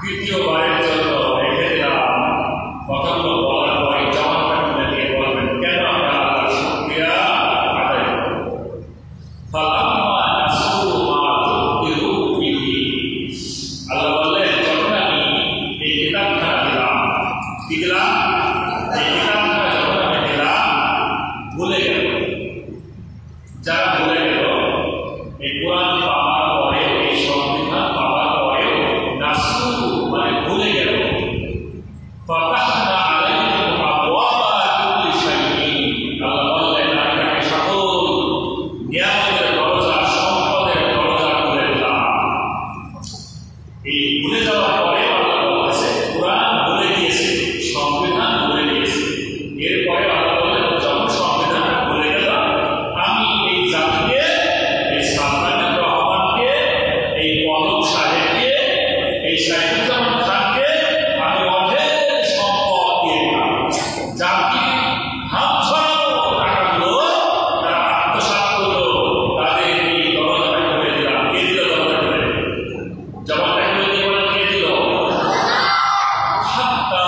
দ্বিতীয়বারের জন্য রেখে দিলাম। কথাগুলো বলার পরে জওয়ানটা তুলে দিয়ে বলবেন, কেন আমরা আল্লাহর শুকরিয়া আদায় করব? ফালাম্মা নাসু মা যুকিরু বিহি, আল্লাহ বললেন, যখন আমি এই কিতাবখানা দিলাম, কি দিলাম? এই কিতাবখানা যখন আমি দিলাম, ভুলে গেল। যারা ভুলে গেল, এই কোরআন পাওয়ার পরে, এই সংবিধান পাওয়ার পরেও নাসু মানে ভুলে গেল। ফাতাহনা আলাইহিম আবওয়াবা কুল্লি শাইইন, আল্লাহ বললেন, আমি তাকে সকল নিয়ামতের দরজা, সম্পদের দরজা খুলে দিলাম। এই ভুলে যাওয়ার পরে আল্লাহ বলেছে, কোরআন ভুলে গিয়েছে, সংবিধান ভুলে গিয়েছে। এরপরে আল্লাহ বললেন, যখন সংবিধান ভুলে গেল, আমি এই জাতিকে, এই সালমান রহমানকে, এই পলক সাহেবকে, এই শাহিদুজ্জামান খানকে আমি অর্ধেক সম্পদ দিয়ে দিলাম। জাতি হাত ছড়ানো টাকাগুলো তারা আত্মসাৎ করলো, তাদের এই দরজাটা করে দিলাম। কে দিল দরজা করে? জবানটা করে দিয়ে বলে, কে দিল? হাত্তা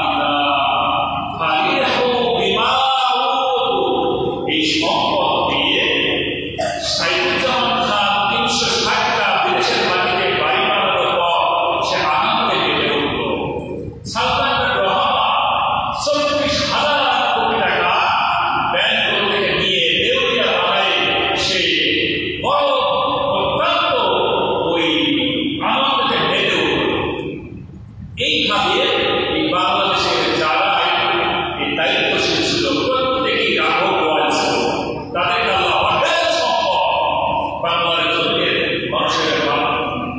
ইযা ফারিহু বিমা উতু, এই সম্পদ দিয়ে শাহিদুজ্জামান খান ৩৬০টা বিদেশের মাটিতে বাড়ি বানানোর পর সে আনন্দে মেতে উঠল। সালমান রহমান ৩০,০০০ কোটি টাকা ব্যাংক থেকে নিয়ে দেউলিয়া বানায় সে বড় অত্যন্ত ওই আনন্দে মেতে উঠল। এইভাবে এই বাংলাদেশের যারা এই দায়িত্বশীল ছিল, প্রত্যেকেই রাঘব বোয়াল ছিল। তাদেরকে আল্লাহ অনেক সম্পদ, বাংলার জমির মানুষের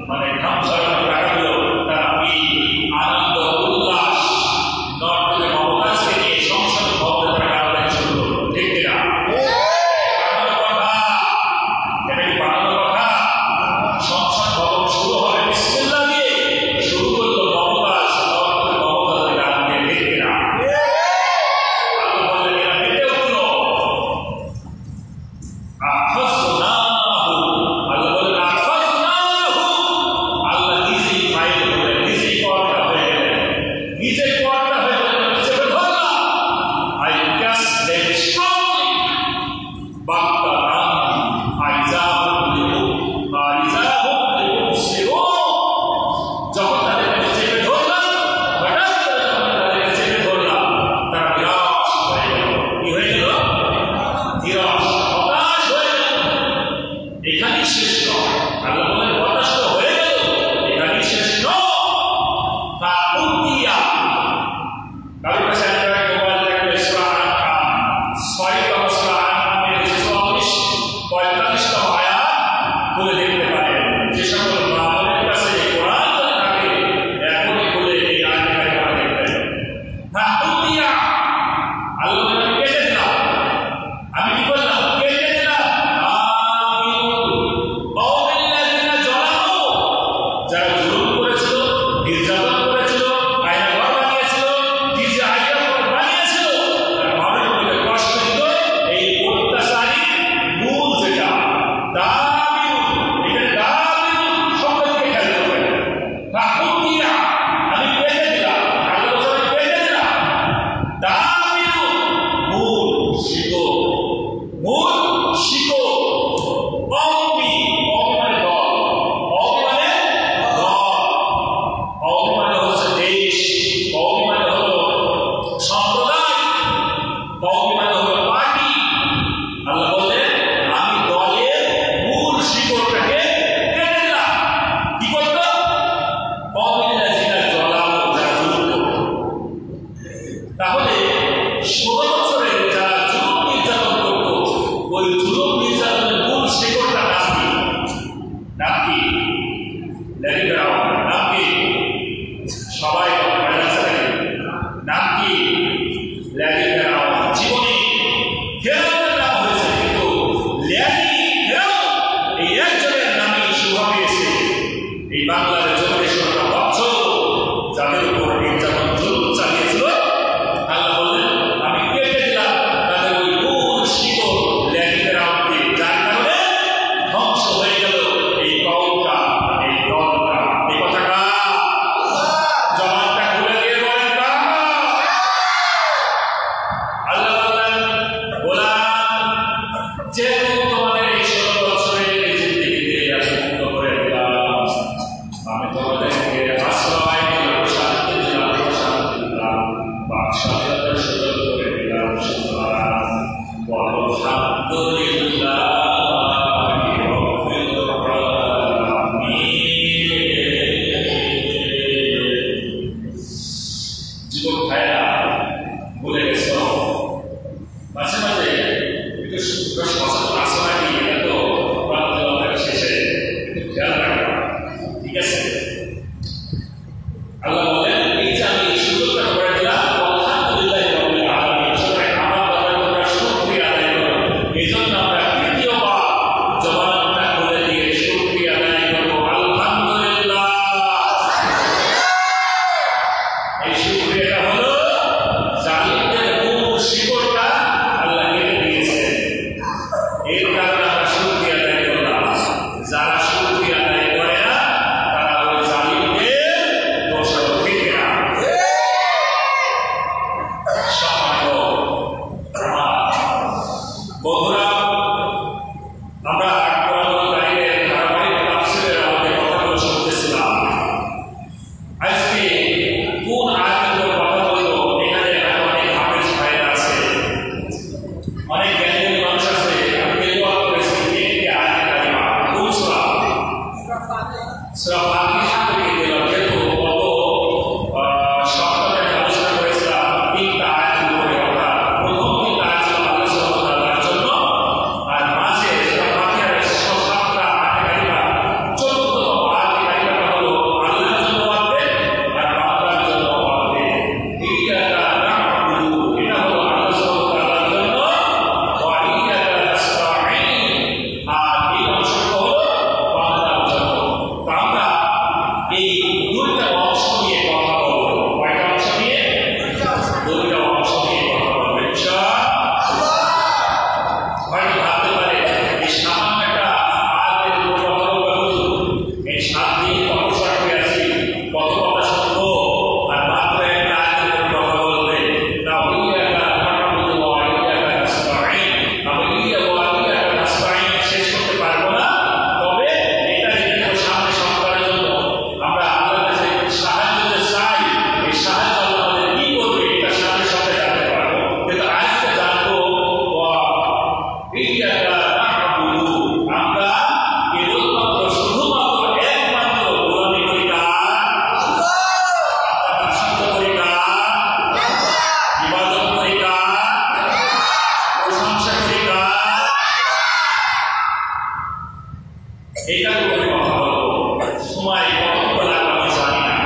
মানে ঘাম ছড়ানো টাকাগুলো তারা এই আনন্দ উল্লাস নর্থে মমতাজকে নিয়ে সংসদ ভবনের টাকা আদায় শুরু করলো। ঠিক কিনা? বানানোর কথা, এটা কি বানানোর কথা? সংসদ ভবন শুরু হবে বিসমিল্লাহ দিয়ে শুরু করলো মমতাজ, নর্থে আল্লাহ বলেন এই যে আমি এই সুযোগটা করে দিলাম আলহামদুলিল্লাহ রাব্বিল আলামিন সবাই আমার দ্বারা শুকরিয়া আদায় করো এই জন্য আমরা তৃতীয়বার জবানটা খুলে দিয়ে শুকরিয়া আদায় করবো আলহামদুলিল্লাহ। এই শুকরিয়াটা হলো জালিমদের মূল শিকড়টা আল্লাহ কেটে দিয়েছেন, এর কারণে আমরা শুকরিয়া আদায় করলাম। যারা শুকরিয়া আদায় করে না তারা ওই জালিমদের দোষর থেকে না। বন্ধুরা, আমরা কোরআনুল কারীমের ধারাবাহিক তাফসীরের আমাদের কথাগুলো শুনতেছিলাম। আজকে কোন আয়াতের কথা বলবো, এখানে অনেক হাফেজ ভাইরা আছে, অনেক জ্ঞানী মানুষ আছে। আমি তেলাওয়াত করেছি একটি আয়াত কারিমা, কোন সূরা? সূরা ফাতিহা থেকে তেলাওয়াত। যেহেতু গত সপ্তাহে আলোচনা করেছিলাম তিনটা আয়াতের উপরে, অর্থাৎ প্রথম তিনটা আয়াত ছিল আল্লাহ সুবহানাহু ওয়া তাআলার জন্য, আর মাঝে সূরা ফাতিহার 7টা আয়াত কারিমা 14তম আয়াত কারিমাটা হলো আল্লাহর জন্য ওয়াদে আর বান্দার জন্য ওয়াদে। ইয়্যাকা না'বুদু, এটা হলো আল্লাহ সুবহানাহু ওয়া তাআলার জন্য, ওয়া ইয়্যাকা নাস্তাঈন, আর এই অংশটা হলো বান্দার জন্য। তো আমরা এই দুইটা অংশ নিয়ে কথা বলবো। কয়টা অংশ নিয়ে? দুইটা অংশ নিয়ে কথা বলবো ইনশাআল্লাহ। হয়তো ভাবতে পারে এই সামান্য একটা আয়াতের উপর কথা বলবো, হুজুর এই 7 দিন অবসর হয়ে আছি, কত কথা শুনবো, আর মাত্র একটা আয়াতের উপর কথা বলবে। তাও ইয়্যাকা না'বুদু ওয়া ইয়্যাকা নাস্তাঈন, আমি ইয়্যাকা নাস্তাঈন শেষ করতে পারবো না। তবে এটা যেহেতু সামনে সরকারের জন্য আমরা আল্লাহর কাছে সাহায্য যে চাই, এই সাহায্য আল্লাহ আমাদের কি করবে এটা সামনে সরকারে জানতে পারবো। কিন্তু আজকে জানবো ওয়া ইয়্যাকা না'বুদু, আমরা কেবলমাত্র শুধুমাত্র একমাত্র গোলামি করি কার? আল্লাহ। আমরা দাসত্ব করি কার? ইবাদত করি কার? প্রশংসা করি কার? এইটার উপরে কথা বলবো। সময় কতটুকু লাগবে আমি জানি না,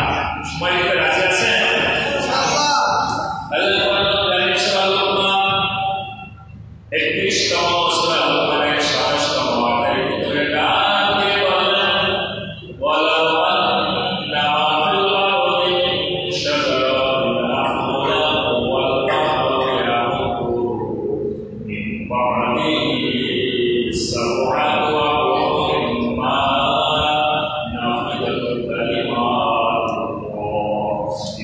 সময় দিতে রাজি আছেন? আল্লাহ কোরআনুল কারীম সূরা লুকমান 31তম সূরা লুকমানের 27তম আয়াতের ভিতরে ডাক দিয়ে বলেন, ওয়ালাউ আন্না মা ফিল আরদি মিন শাজারাতিন আকলাম ওয়াল বাহরু ইয়ামুদ্দু মিন বা'দিহি সাব'াতু আবহুরিন মা নাফিদাত কালিমাতুল্লাহ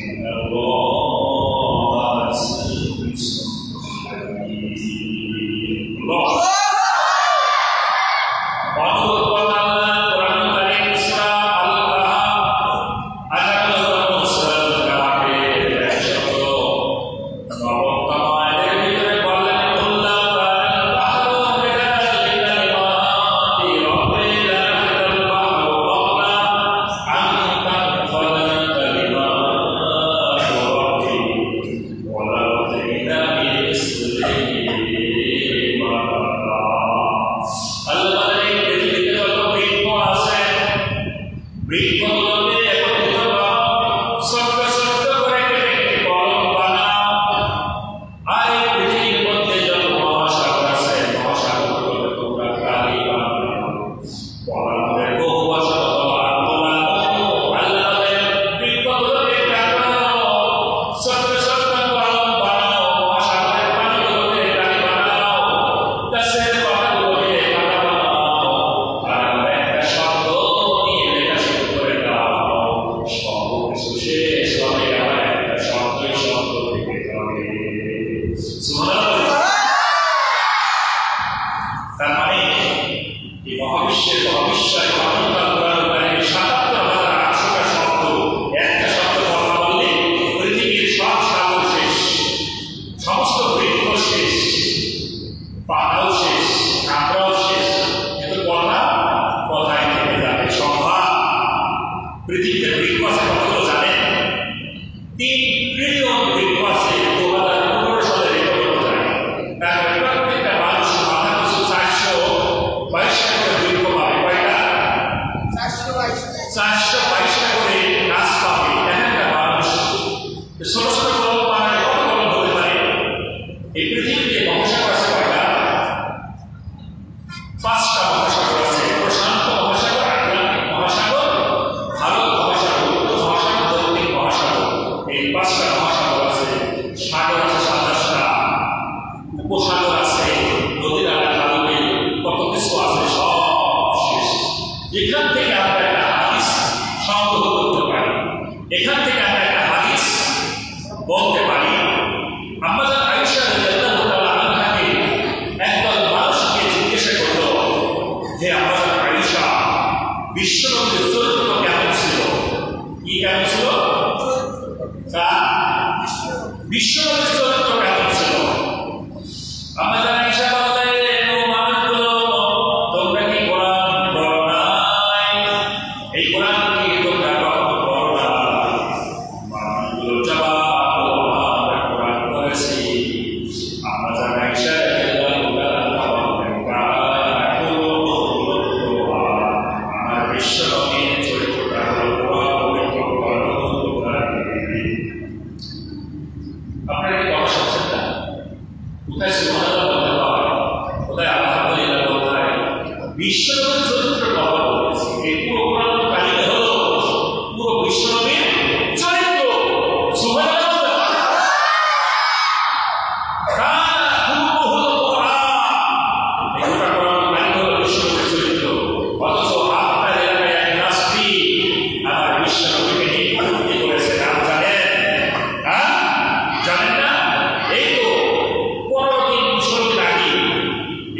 ইন্নাল্লাহা আযীজুন হাকীম। আল্লাহ অনুরোধ করলাম কোরআনুল কারীম সূরা আল-কাহফ 18তম সূরা আল-কাহফের 109তম আয়াতের ভিতরে বললেন, কুল্লা কানাল বাহরু মিদাদান লিকালিমাতি রাব্বি লানাফিদাল বাহরু ক্বাবলা আন তানফাদা কালিমাতু রাব্বি ওয়ালাউ জি'না বিমিসলিহি মাদাদা। আল্লাহ বলেন, এই পৃথিবীতে যত বৃক্ষ আছে, বৃক্ষগুলোকে একত্রিত করো, ছোট্ট ছোট্ট করে কেটে কেটে কলম বানাও। আর এই পৃথিবীর মধ্যে যত মহাসাগর আছে, মহাসাগরগুলোকে তোমরা গাড়ি বানাও। বলার বহু বছর আর তোমরা আল্লাহ বলেন, বৃক্ষগুলোকে কাটো, ছোট্ট ছোট্ট কলম বানাও, মহাসাগরের পানিগুলোকে গাড়ি বানাও, গাছের পাতাগুলোকে কাটা বানাও, আর একটা শব্দ নিয়ে লেখা শুরু করে দাও। সব কিছু শেষ হবে, আর একটা শব্দই শব্দ থেকে যাবে। সুবহানাল্লাহ। তার মানে এই মহাবিশ্বের মহাবিশ্বয় মহানতা কোরআনুল কারীমের ৭৭,৮০০টা শব্দ, একটা শব্দ কথা বললে পৃথিবীর সব সাগর শেষ, সমস্ত বৃক্ষ শেষ, পাতাও শেষ, আমরাও শেষ, কিন্তু কথাই থেকে যাবে। সংখ্যা পৃথিবীতে বৃক্ষ আছে কতগুলো জানেন? এখান থেকে আমরা একটা হাদিস বলতে পারি। আম্মাজান আয়েশা রাদিয়াল্লাহু তাআলা আনহাকে একদল মানুষকে জিজ্ঞাসা করলো যে আম্মাজান আয়েশা, বিশ্বনবীর চরিত্র কেমন ছিল? কি কেমন ছিল? বিশ্বনবীর চরিত্র কেমন ছিল? আম্মাজান আয়েশা বললেন, ও মানুষগুলো, তোমরা কি কোরআন পড়ো নাই? এই কোরআন কি তোমরা কখনো পড়ো না? মানুষগুলো জবাব দিল, আমরা কোরআন পড়েছি। আম্মাজান আয়েশা রাদিয়াল্লাহু তাআলা বললেন, আমার বিশ্বনবীর চরিত্রটা হলো পবিত্র কোরআন। আপনারা কি কথা শুনছেন না? কোথায় সুবহানাল্লাহ বলতে হয়, কোথায় আলহামদুলিল্লাহ বলতে হয়? বিশ্বনবীর চরিত্র কথা বলতেছি। এই পুরো কোরআন কাহিনী হলো পুরো বিশ্বনবীর চরিত্র। সুবহানাল্লাহ। কানা হুবহুল কোরআন, এই গোটা কোরআন কাহিনী হলো বিশ্বনবীর চরিত্র। অথচ আপনার এলাকায় এক নাস্তিক আমার বিশ্বনবীকে নিয়ে কটূক্তি করেছে, নাম জানেন? জানেন না? এই তো 15 দিন 20 দিন আগে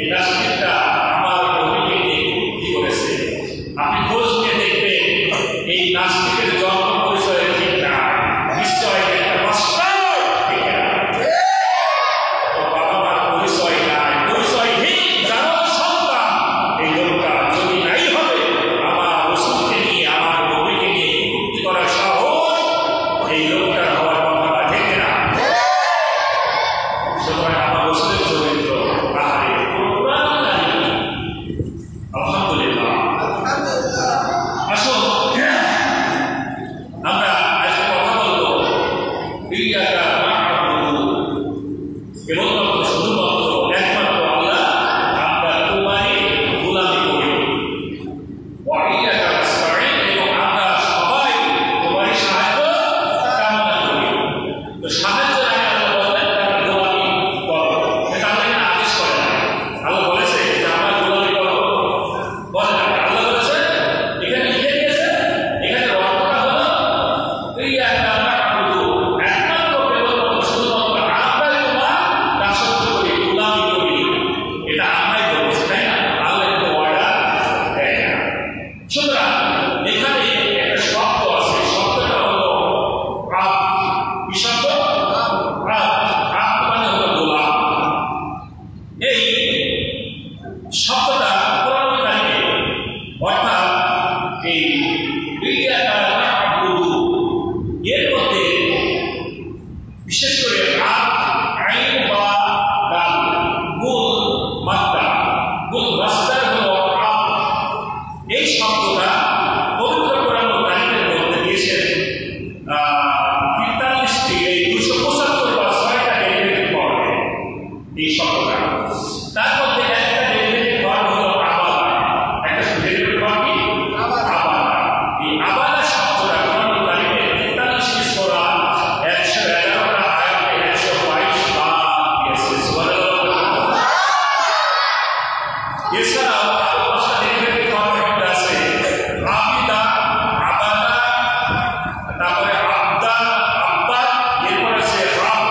এই নাস্তিকটা আমার নবীকে নিয়ে কটূক্তি করেছে। আপনি খোঁজ নিয়ে দেখবেন এই নাস্তিকের জন্ম পরিচয় ঠিক না, নিশ্চয় একটা মাস্টার, ঠিক না? বাবা মার পরিচয় নাই, পরিচয়হীন জানোয়ার সন্তান এই লোকটা। যদি নাই হবে আমার রাসূলকে নিয়ে, আমার নবীকে নিয়ে কটূক্তি করার সাহস এই লোকটার হওয়ার কথা না, ঠিক না? সুতরাং আমার রাসূলের চরিত্র আহারে কোরআন কাহিনী। আলহামদুলিল্লাহ। আসুন আমরা আজকে কথা বলবো ইয়্যাকা না'বুদু, কেবলমাত্র শুধুমাত্র একমাত্র আল্লাহ আমরা তোমারই গোলামি করি। ওয়া ইয়্যাকা নাস্তাঈন, এবং আমরা সবাই তোমারই সাহায্য কামনা করি। তো সাহায্যের আগে আল্লাহ বললেন তার গোলামি করো, এটা আল্লাহ এখানে আদেশ করে না। আল্লাহ বলেছে যে আমার গোলামি করো, বলে না। আল্লাহ বলেছে, এখানে লিখে দিয়েছে, এখানে অর্থটা হলো ইয়্যাকা না'বুদু, একমাত্র কেবলমাত্র শুধুমাত্র আমরাই তোমার দাসত্ব করি, গোলামি করি। এটা আমরাই বলেছি, তাই না? আল্লাহ কিন্তু অর্ডার দেয় না। সুতরাং এখানে একটা শব্দ আছে, শব্দটা হলো আব। কি শব্দ? আব। আব মানে হলো গোলাম। এই শব্দটা কোরআন কারিমে, অর্থাৎ এই ইয়্যাকা না'বুদু এর মধ্যে বিশেষ করে আব, আইন বা দাল, মূল মাত্রা, মূল মাস্টার হলো আব। এই শব্দটা পবিত্র কোরআন কারিমের মধ্যে দিয়েছেন 43টি, এই 275 বা 6টা ডেরিভেটিভ ফর্ম এই শব্দটা। তার মধ্যে একটা ডেরিভেটিভ ফর্ম হলো আবাদা। একটা ডেরিভেটিভ ফর্ম কি? আবাদা। এই আবাদা শব্দটা কোরআন কারিমে 43টি সূরা, 111টা আয়াতে 122 বার দিয়েছে। সুবহানাল্লাহ। এছাড়াও আরো 5টা ডেরিভেটিভ ফর্ম আছে, আবিদা, আবাদা, তারপরে আবদা, আব্বাদ, এরপর আছে রাব,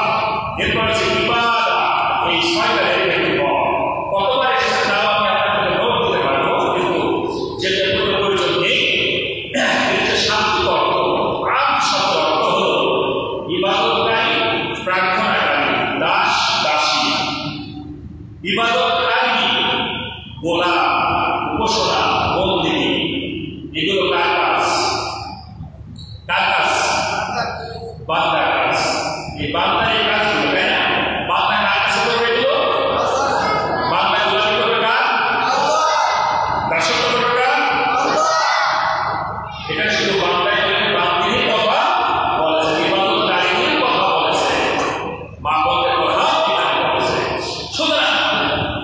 এরপর আছে ইবাদা। এই 6টা ডেরিভেটিভ ফর্ম কতবার এসেছে তাও আমি আপনাদের নোট দিতে পারবো, কিন্তু যেটা কোনো প্রয়োজন নেই। এটা শাব্দিক অর্থ। আব শব্দ অর্থ হলো ইবাদতকারী, প্রার্থনাকারী, দাস দাসী। ইবাদতকারী, গোলাম, উপাসনা, বন্দিনী, এগুলো কার কাজ? কার কাজ? বান্দার কাজ। এই বান্দার এই কাজগুলো, তাই না? বান্দা কার কাছে করবে এগুলো? বান্দা গোলামি করবে কার? দাসত্ব করবে কার? এটা শুধু বান্দাই বলে, বান্দিনীর কথা বলেছে, ইবাদতকারীর কথা বলেছে, মা বোনদের কথা এখানে বলেছে। সুতরাং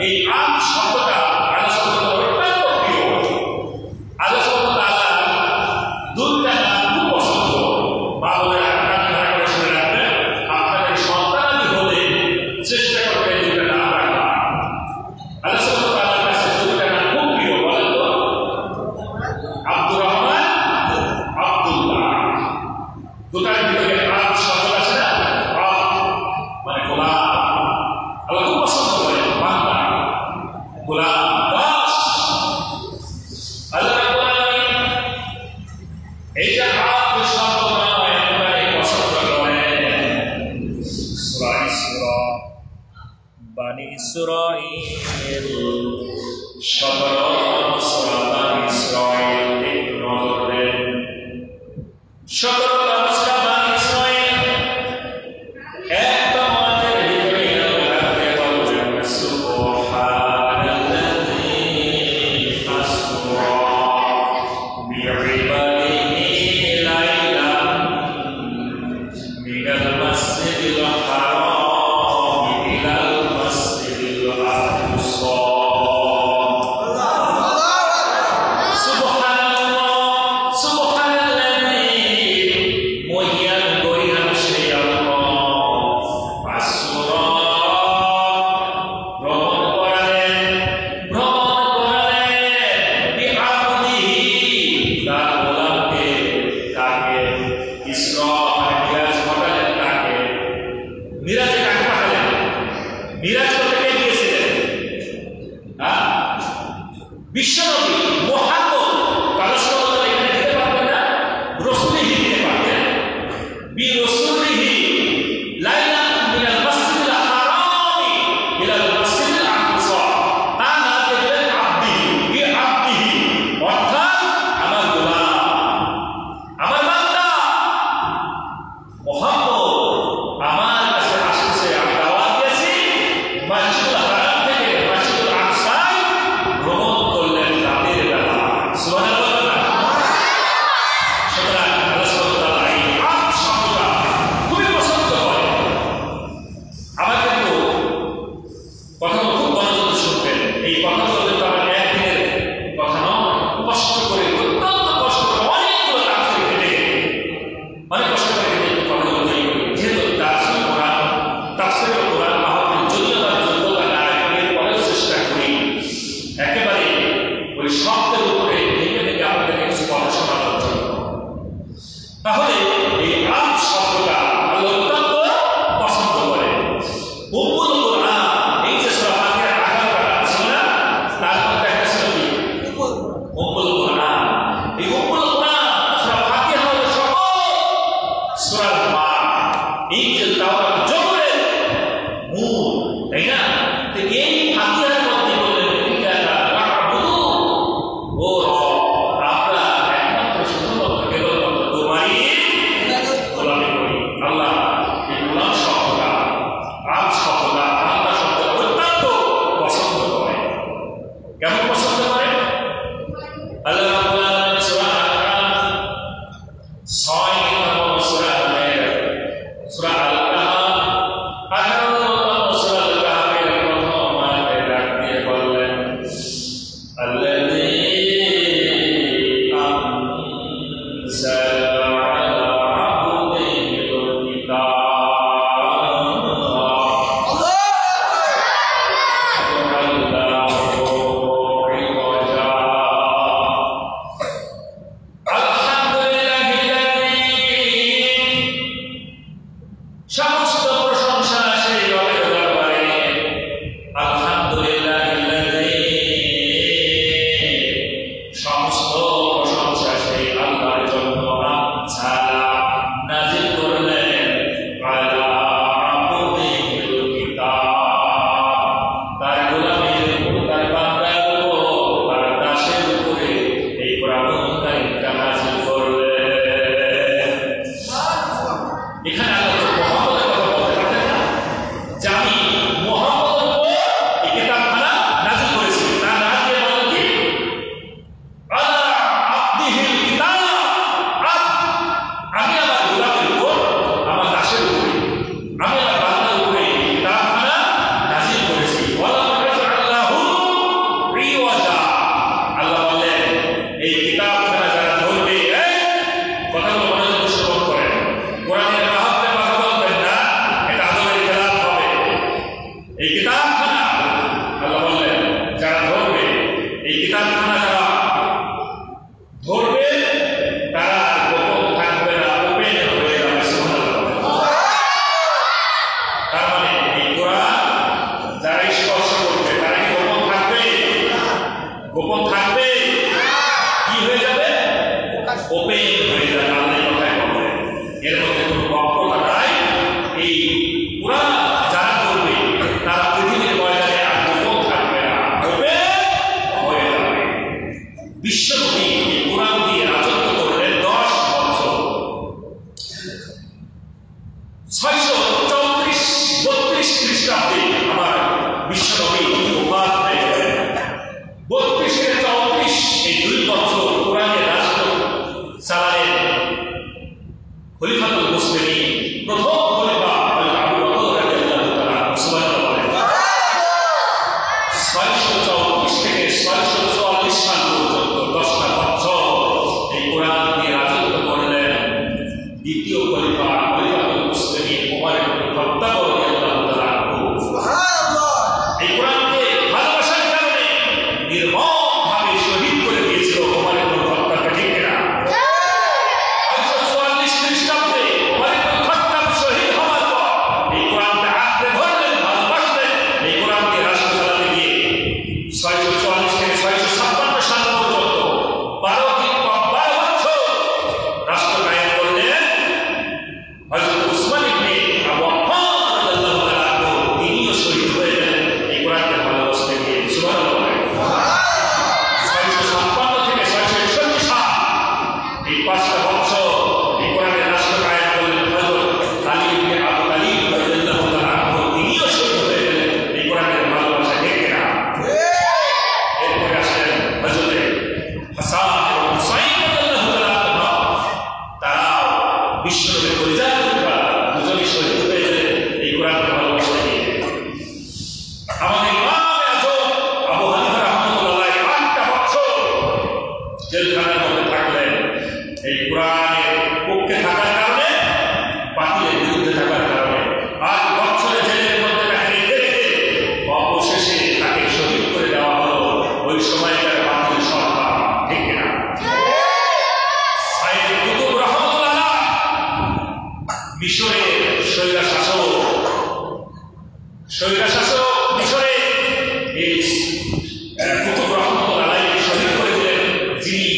এই আব শব্দটা আল্লাহ সুবহানাহু ওয়া তাআলার অত্যন্ত প্রিয়। আল্লাহ সুবহানাহু ওয়া তাআলা দুইটা নাম খুব পছন্দ। মা বোনেরা কান খাড়া করে শুনে রাখবেন, আপনাদের সন্তানাদি হলে দুটার ভিতরে আব শব্দ আছে না, আব মানে গোলাম। আল্লাহ খুব পছন্দ করেন বান্দা গোলাম দাস। আল্লাহ রাব্বুল আলামিন এইটা আব শব্দটা একেবারে পছন্দ করেন। সূরা ইসরা বানি ইসরাঈল 17 সূরা বানি ইসরাঈল একটু নজর দেন। 17 সূরা বানি ইসরাঈল একদম আমাদের ভিতরে রাখতে বলবেন সুবহানাল্লাযী আসরা বিইবাদিহি লাইলান মিনাল মাসজিদিল হারাম ইলাল মাসজিদিল আকসা। বিশ্বনবী মুহাম্মদ রাসূলুল্লাহ এখানে দিতে পারতেন না, রাসূলিহি দিতে পারতেন। বি রাসূলিহি লাইলান মিনাল মাসজিদিল হারামি ইলাল মাসজিদিল আকসা। তা না দিলেন আব্দিহি, বি আব্দিহি অর্থাৎ আমার গোলাম, আমার বান্দা মুহাম্মদ আমার কাছে আসছে, আমি দাওয়াত দিয়েছি মসজিদুল হারাম থেকে মসজিদুল আকসায় ভ্রমণ করলেন রাতের বেলা। সুবহানাল্লাহ। সুতরাং আল্লাহ সুবহানাহু ওয়া তাআলা এই আব শব্দটা খুবই পছন্দ করেন। আমার কিন্তু কথাগুলো খুব মনোযোগ শুনবেন। এই কথাগুলো কিন্তু আমার একদিনের কথা নয়, কষ্ট করে, অত্যন্ত কষ্ট করে, অনেকগুলো তাফসীর কেটে অনেক কষ্ট করে কিন্তু কথাগুলো তৈরি করি। যেহেতু তাফসীর কোরআন, তাফসীরের কোরআন মাহফিল যোগ্যতা না এর পরেও চেষ্টা করি একেবারে ওই শব্দের উপরে ভেঙে ভেঙে আপনাদের কিছু কথা শোনানোর জন্য। তাহলে এই আব শব্দটা আল্লাহ অত্যন্ত পছন্দ করে। উম্মুল কোরআন, এই যে সূরা ফাতিহার 11টা ছিল না, তার মধ্যে একটা ছিল কি উম্মুল কোরআন। এই উম্মুল কোরআন সূরা ফাতিহা হলো সকল সূরার মা। এই যে তাওরাত জবরের মূল, তাই না? তো এই ফাতিহার মধ্যে বললেন ইন্নাকা না'বুদু, ও রব আমরা একমাত্র শুধুমাত্র কেবলমাত্র তোমারই গোলামি করি। আল্লাহ এই গোলাম শব্দটা, আব শব্দটা, বান্দা শব্দটা অত্যন্ত পছন্দ করে। কেমন পছন্দ করে? আল্লাহ রাব্বুল আলামিন সূরা আল-কাহফ 6 নম্বর সূরা আল-কাহফ 18 নম্বর সূরা আল-কাহফের প্রথম আয়াতে ডাক দিয়ে বললেন আল্লাযী আনজালা আলা আবদিহিল কিতাব সমস্ত প্রশংসা সেই রবের দরবারে। আলহামদুলিল্লাহিল্লাযী, সমস্ত প্রশংসা সেই আল্লাহর জন্য আনজালা নাযিল করলেন আলা আবদিহিল কিতাব, তার গোলামের উপর, তার বান্দার উপর, তার দাসের উপরে এই কোরআনুল কারীমটা নাযিল করলেন। এখানে আল্লাহ মুহাম্মদের কথা বলতে পারতেন না যে আমি মুহাম্মদের উপর এই কিতাবখানা নাযিল করেছি। তা না দিয়ে বলেন কি আলা আবদিহিল কিতাব, আমি আমার গোলামের উপর, আমার দাসের উপরে, আমি আমার বান্দার উপরে এই কিতাবখানা নাযিল করেছি। ওয়ালা আল্লাহু রিওয়াজা, আল্লাহ বললেন এই কিতাবখানা যারা ধরবে, এই কথাগুলো মনোযোগ শ্রবণ করেন। কোরআনের মাহফিলে 634-32 খ্রিস্টাব্দে আমার বিশ্বনবী ওফাত হয়ে গেলেন। 32-34 এই 2 বছর কোরআনের রাষ্ট্র চালালেন খলিফাতুল মুসলিমিন, প্রথম খলিফা আবু বকর রাদিয়াল্লাহু তাআলা। সুবহানাল্লাহ বলেন। 634 থেকে 644 সাল পর্যন্ত 10টা বছর এই কোরআন নিয়ে রাজত্ব করলেন দ্বিতীয় খলিফা খলিফাতুল মুসলিমিন ওমর ইবনে খাত্তাব রাদিয়াল্লাহু তাআলা। সুবহানাল্লাহ। এই কোরআনকে ভালোবাসার কারণে নির্মমভাবে শহীদ করে দিয়েছিল ওমর ইবনে খাত্তাব, ঠিক কিনা? 644 খ্রিস্টাব্দে ওমর ইবনে খাত্তাব শহীদ হওয়ার পর এই কোরআনকে আঁকড়ে ধরলেন, ভালোবাসলেন। এই কোরআনকে রাষ্ট্র চালাতে গিয়ে 644 থেকে 656 সাল পর্যন্ত 12 বছর রাষ্ট্র কায়েম করলেন হযরত উসমান ইবনে আবু আফফান রাদিয়াল্লাহু তাআলা। তিনিও শহীদ হয়ে গেলেন এই কোরআনকে ভালোবাসতে গিয়ে। সুবহানাল্লাহ। 656 থেকে 661 সাল এই 5টা বছর এই কোরআনের রাষ্ট্র কায়েম করলেন হযরত আলী ইবনে আবু তালিব রাদিয়াল্লাহু তাআলা। তিনিও শহীদ হয়ে গেলেন এই কোরআনের ভালোবাসা, ঠিক কিনা? এরপরে আসলেন হযরত হাসান এবং হুসাইন রাদিয়াল্লাহু তাআলা। তারাও বিশ্বনবীর পরিচয় দুজনই শহীদ হয়ে গেলেন এই কোরআনকে ভালোবাসতে গিয়ে। আমাদের ইমাম আজম আবু হানিফা রাহমাতুল্লাহ 8টা বছর জেলখানার মধ্যে থাকলেন এই কোরআনের পক্ষে থাকার কারণে, বাতিলের বিরুদ্ধে থাকার কারণে। 8 বছরের জেলের মধ্যে তাকে রেখে অবশেষে তাকে শহীদ করে দেওয়া হলো ওই সময়কার বাতিল সরকার, ঠিক কিনা? সাইয়েদ কুতুব রাহমাতুল্লাহ মিশরের স্বৈরশাসক মিশরে এই কুতুব রাহমাতুল্লাহ শহীদ করে দিলেন, যিনি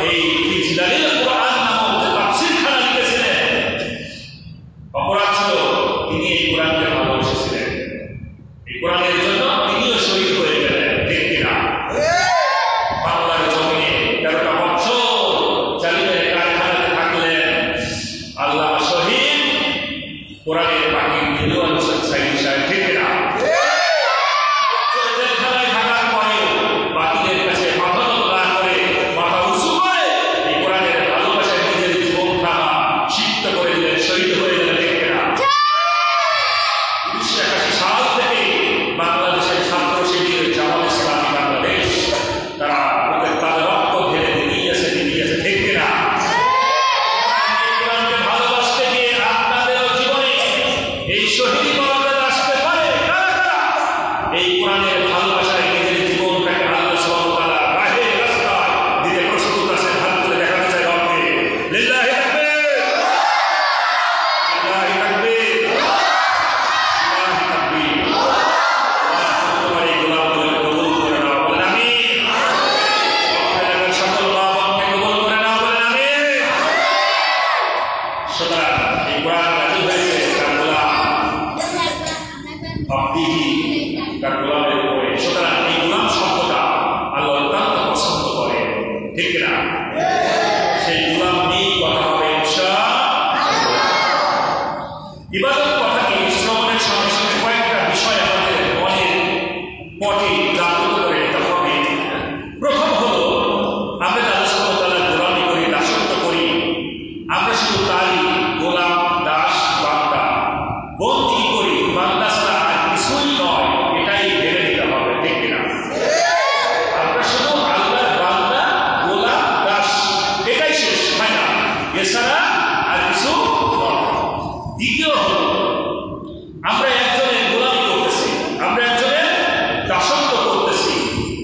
এই জিলালিল কোরআন নামক তাফসীরখানা লিখেছিলেন। অপরাধ ছিল তিনি এই কোরআনকে ভালোবেসেছিলেন, এই কোরআনের জন্য তিনিও শহীদ হয়ে গেলেন, ঠিক কিনা? বাংলার জমিনে 13টা বছর জালিমের কারখানাতে থাকলেন আল্লামা শহীদ কোরআনের পাখি দিলওয়ার হোসেন সাইদি সাহেব, ঠিক কিনা? জেলখানায় থাকার পরেও বাতিলের কাছে মাথা নত না করে, মাথা উঁচু করে এই কোরআনের ভালোবাসায় নিজের জীবনটা সিক্ত করে দিলেন, শহীদ হয়ে গেলেন, ঠিক কিনা? 1981 সাল থেকে বাংলাদেশের ছাত্র শিবির জামাত ইসলামী বাংলাদেশ তারা তাদের রক্ত ঢেলে দিয়েছে, ঠিক কিনা? কোরআনকে ভালোবাসতে গিয়ে আপনাদেরও জীবনে এই শহীদ মর্যাদা আসতে পারে। এই কোরআনের ভালোবাসায় নিজের জীবনটাকে আল্লাহ সুবহানাহু ওয়া তাআলা রাহে রাস্তায় দিতে প্রস্তুত আছেন। হাত তুলে দেখাতে চাই রবকে। লিল্লাহি তাকবীর, লিল্লাহি তাকবীর, লিল্লাহি তাকবীর। তোমার এই গোলামগুলোকে কবুল করে নাও, বলেন আমিন। আপনাদের সকল মা-বাপকে কবুল করে নাও, বলেন আমিন। সুতরাং এই কোরআন নাযিল হয়েছে তার গোলাম আব্দিহি, তার গোলামের উপরে। সুতরাং এই গোলাম শব্দটা আল্লাহ অত্যন্ত পছন্দ করে, ঠিক কিনা? সেই গোলাম নিয়েই কথা হবে ইনশাআল্লাহ। ইবাদত কথাটি শ্রবণের সঙ্গে সঙ্গে কয়েকটা বিষয় আমাদের মনের পটে জাগ্রত করে নিতে হবে। প্রথম হলো, আমরা আল্লাহ সুবহানাহু ওয়া তাআলার গোলামি করি, দাসত্ব করি। আমরা শুধু তারই গোলাম, দাস, বান্দা, বন্দী করি, বান্দা ছাড়া আর কিছুই নয়, এটাই ভেবে নিতে হবে, ঠিক কিনা? আমরা শুধু আল্লাহর বান্দা, গোলাম, দাস, এটাই শেষ, হয় না? এছাড়া আর কিছু নয়। দ্বিতীয় হলো, আমরা একজনের গোলামি করতেছি, আমরা একজনের দাসত্ব করতেছি।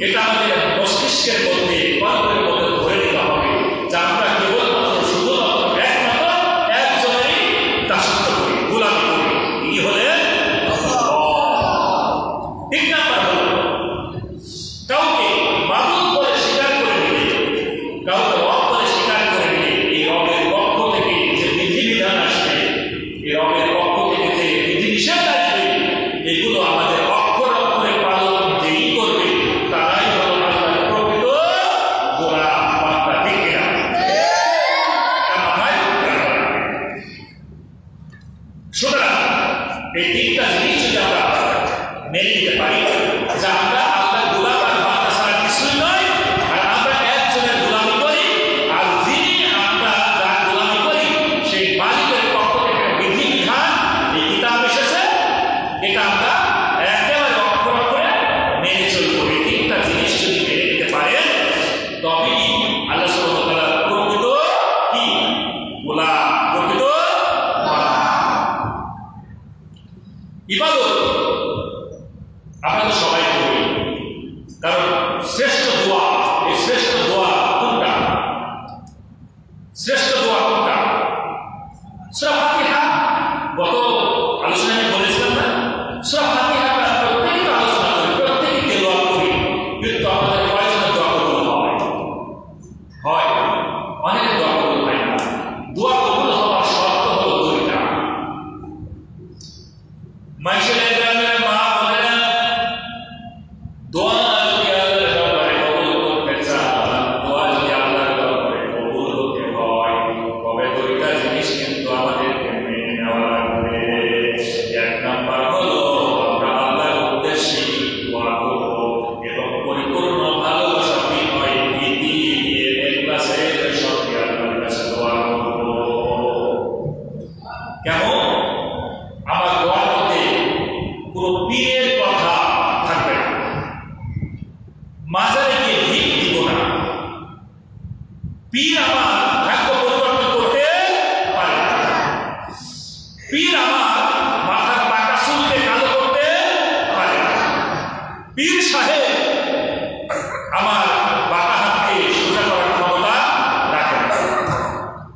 এটা আমাদের মস্তিষ্কের মধ্যে, কল্পের মধ্যে ধরে নিতে হবে যে আমরা কেবলমাত্র শুধুমাত্র একমাত্র একজনেরই দাসত্ব করি, গোলামি করি। তিনি হলেন ঠিক নাম্বার হলো, কাউকে মাবুদ বলে স্বীকার করে নিলে, কাউকে রব বলে স্বীকার করে নিলে, এই রবের পক্ষ থেকে যে বিধিবিধান আসবে, এই রবের পক্ষ থেকে যে বিধিনিষেধ আসবে, এগুলো আমাদের অক্ষর অক্ষরে পালন যেই করবে তারাই হলো আল্লাহর প্রকৃত গোলাম, বান্দা, ঠিক কিনা? সুতরাং এই তিনটা জিনিস যদি আমরা মেনে নিতে পারি যে আমরা আল্লাহর গোলাম আর বান্দা ছাড়া কিছুই নয়, আর আমরা একজনের গোলামি করি, আর যিনি আমরা যার গোলামি করি সেই মালিকের পক্ষ থেকে বিধি বিধান এই কিতাব এসেছে, এটা আমরা একেবারে অক্ষর অক্ষরে মেনে চলবো। এই তিনটা জিনিস যদি মেনে নিতে পারেন তবেই আল্লাহ সুবহানাহু ওয়া তাআলা প্রকৃত কি গোলাম, প্রকৃত ইবাদত আমরা তো সবাই করি, কারণ শ্রেষ্ঠ দোয়া, এই শ্রেষ্ঠ দোয়া কোনটা? শ্রেষ্ঠ দোয়া কোনটা? সূরা ফাতিহা। গত আলোচনায় বলেছিলাম না, সূরা ফাতিহা আমরা প্রত্যেকটা আলোচনা করি, প্রত্যেকে তেলাওয়াত করি, কিন্তু আমাদের কয়জনের দোয়া কবুল হয়? অনেকের দোয়া কবুল হয় না। দোয়া কবুল হওয়ার শর্ত হলো দুইটা। মাইশেল গ্রামের মা বোনেরা দোয়া যদি আল্লাহর দরবারে কবুল করতে চান, দোয়া যদি আল্লাহর দরবারে কবুল হতে হয়, তবে দুইটা জিনিস কিন্তু আমাদেরকে মেনে নেওয়া লাগবে। এক নাম্বার হলো আমরা আল্লাহর উদ্দেশ্যে দোয়া করব এবং পরিপূর্ণ ভালোবাসা বিনয় ভীতি দিয়ে ইখলাসের সঙ্গে আল্লাহর কাছে দোয়া করব। কেমন? আমার দোয়ার মধ্যে কোনো পীরের কথা থাকবে না, মাজারে গিয়ে ভিক দিব না। পীর আমার ভাগ্য পরিবর্তন করতে পারে না, পীর আমার মাথার পাকা চুলকে কালো করতে পারে না, পীর সাহেব আমার বাঁকা হাতকে সোজা করার ক্ষমতা রাখে না,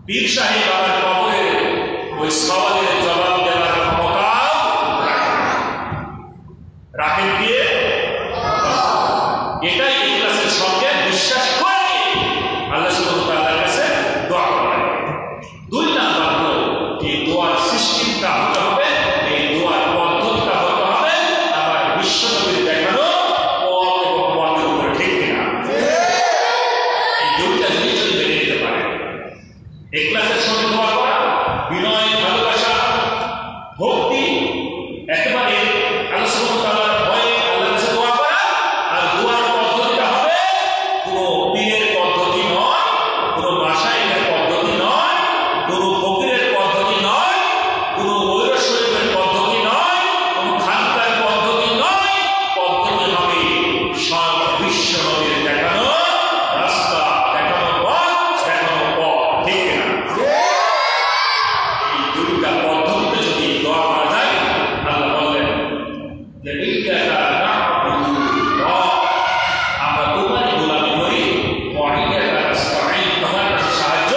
পীর সাহেব আমার কবরের ওই সওয়ালের জবাব দেওয়ার ক্ষমতাও রাখেন কে? এটাই ইখলাসের সঙ্গে বিশ্বাস করে আল্লাহ সুবহানাহু ওয়া তাআলার কাছে দোয়া করা। দুই নাম্বার হলো এই দোয়ার সিস্টেমটা হতে হবে, এই দোয়ার পদ্ধতিটা হতে হবে আমার বিশ্বনবীর দেখানো পথ এবং পথের উপরে, ঠিক কিনা? এই দুইটা জিনিস যদি মেনে নিতে পারে, ইখলাসের সঙ্গে দোয়া করা, বিনয়, ভালোবাসা, ভক্তি, একেবারে আল্লাহ সুবহানাহু ওয়া তাআলার ভয়ে আল্লাহর কাছে দোয়া করা, আর দোয়ার পদ্ধতিটা হবে কোনো পীরের পদ্ধতি নয়, কোনো মাশায়েখের পদ্ধতি নয়, কোনো ফকিরের পদ্ধতি নয়, কোনো ওলির শরীফের পদ্ধতি নয়, কোনো খানকার পদ্ধতি নয়, পদ্ধতি হবে সব বিশ্ব নবীর দেখানো রাস্তা, দেখানো পথ, ঠিক না? এই দুইটা পদ্ধতিতে যদি দোয়া করা যায়, আল্লাহ বললেন যে ইয়্যাকা না'বুদু, আমরা তোমারই গোলামি করি, ওয়া ইয়্যাকা নাস্তাঈন, তোমার কাছে সাহায্য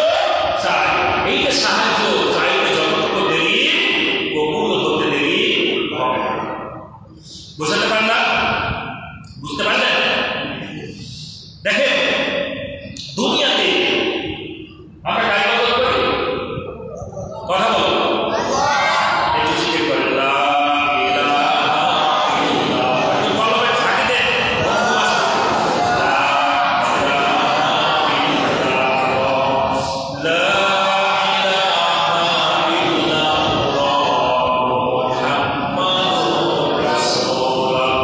চাই। এই যে সাহায্য চাইতে যতটুকু দেরি, কবুল হতে দেরি হবে না। বুঝতে পারলাম? বুঝতে পারলেন? দেখেন, দুনিয়াতে আমরা কাকে বদল করি? কথা বলো, একটু জিকির করে লা ইলাহা ইল্লাল্লাহ, একটু কলমে ঝাঁকি দেন, লা ইলাহা ইল্লাল্লাহ, লা ইলাহা ইল্লাল্লাহ, মুহাম্মাদুর রাসূলুল্লাহ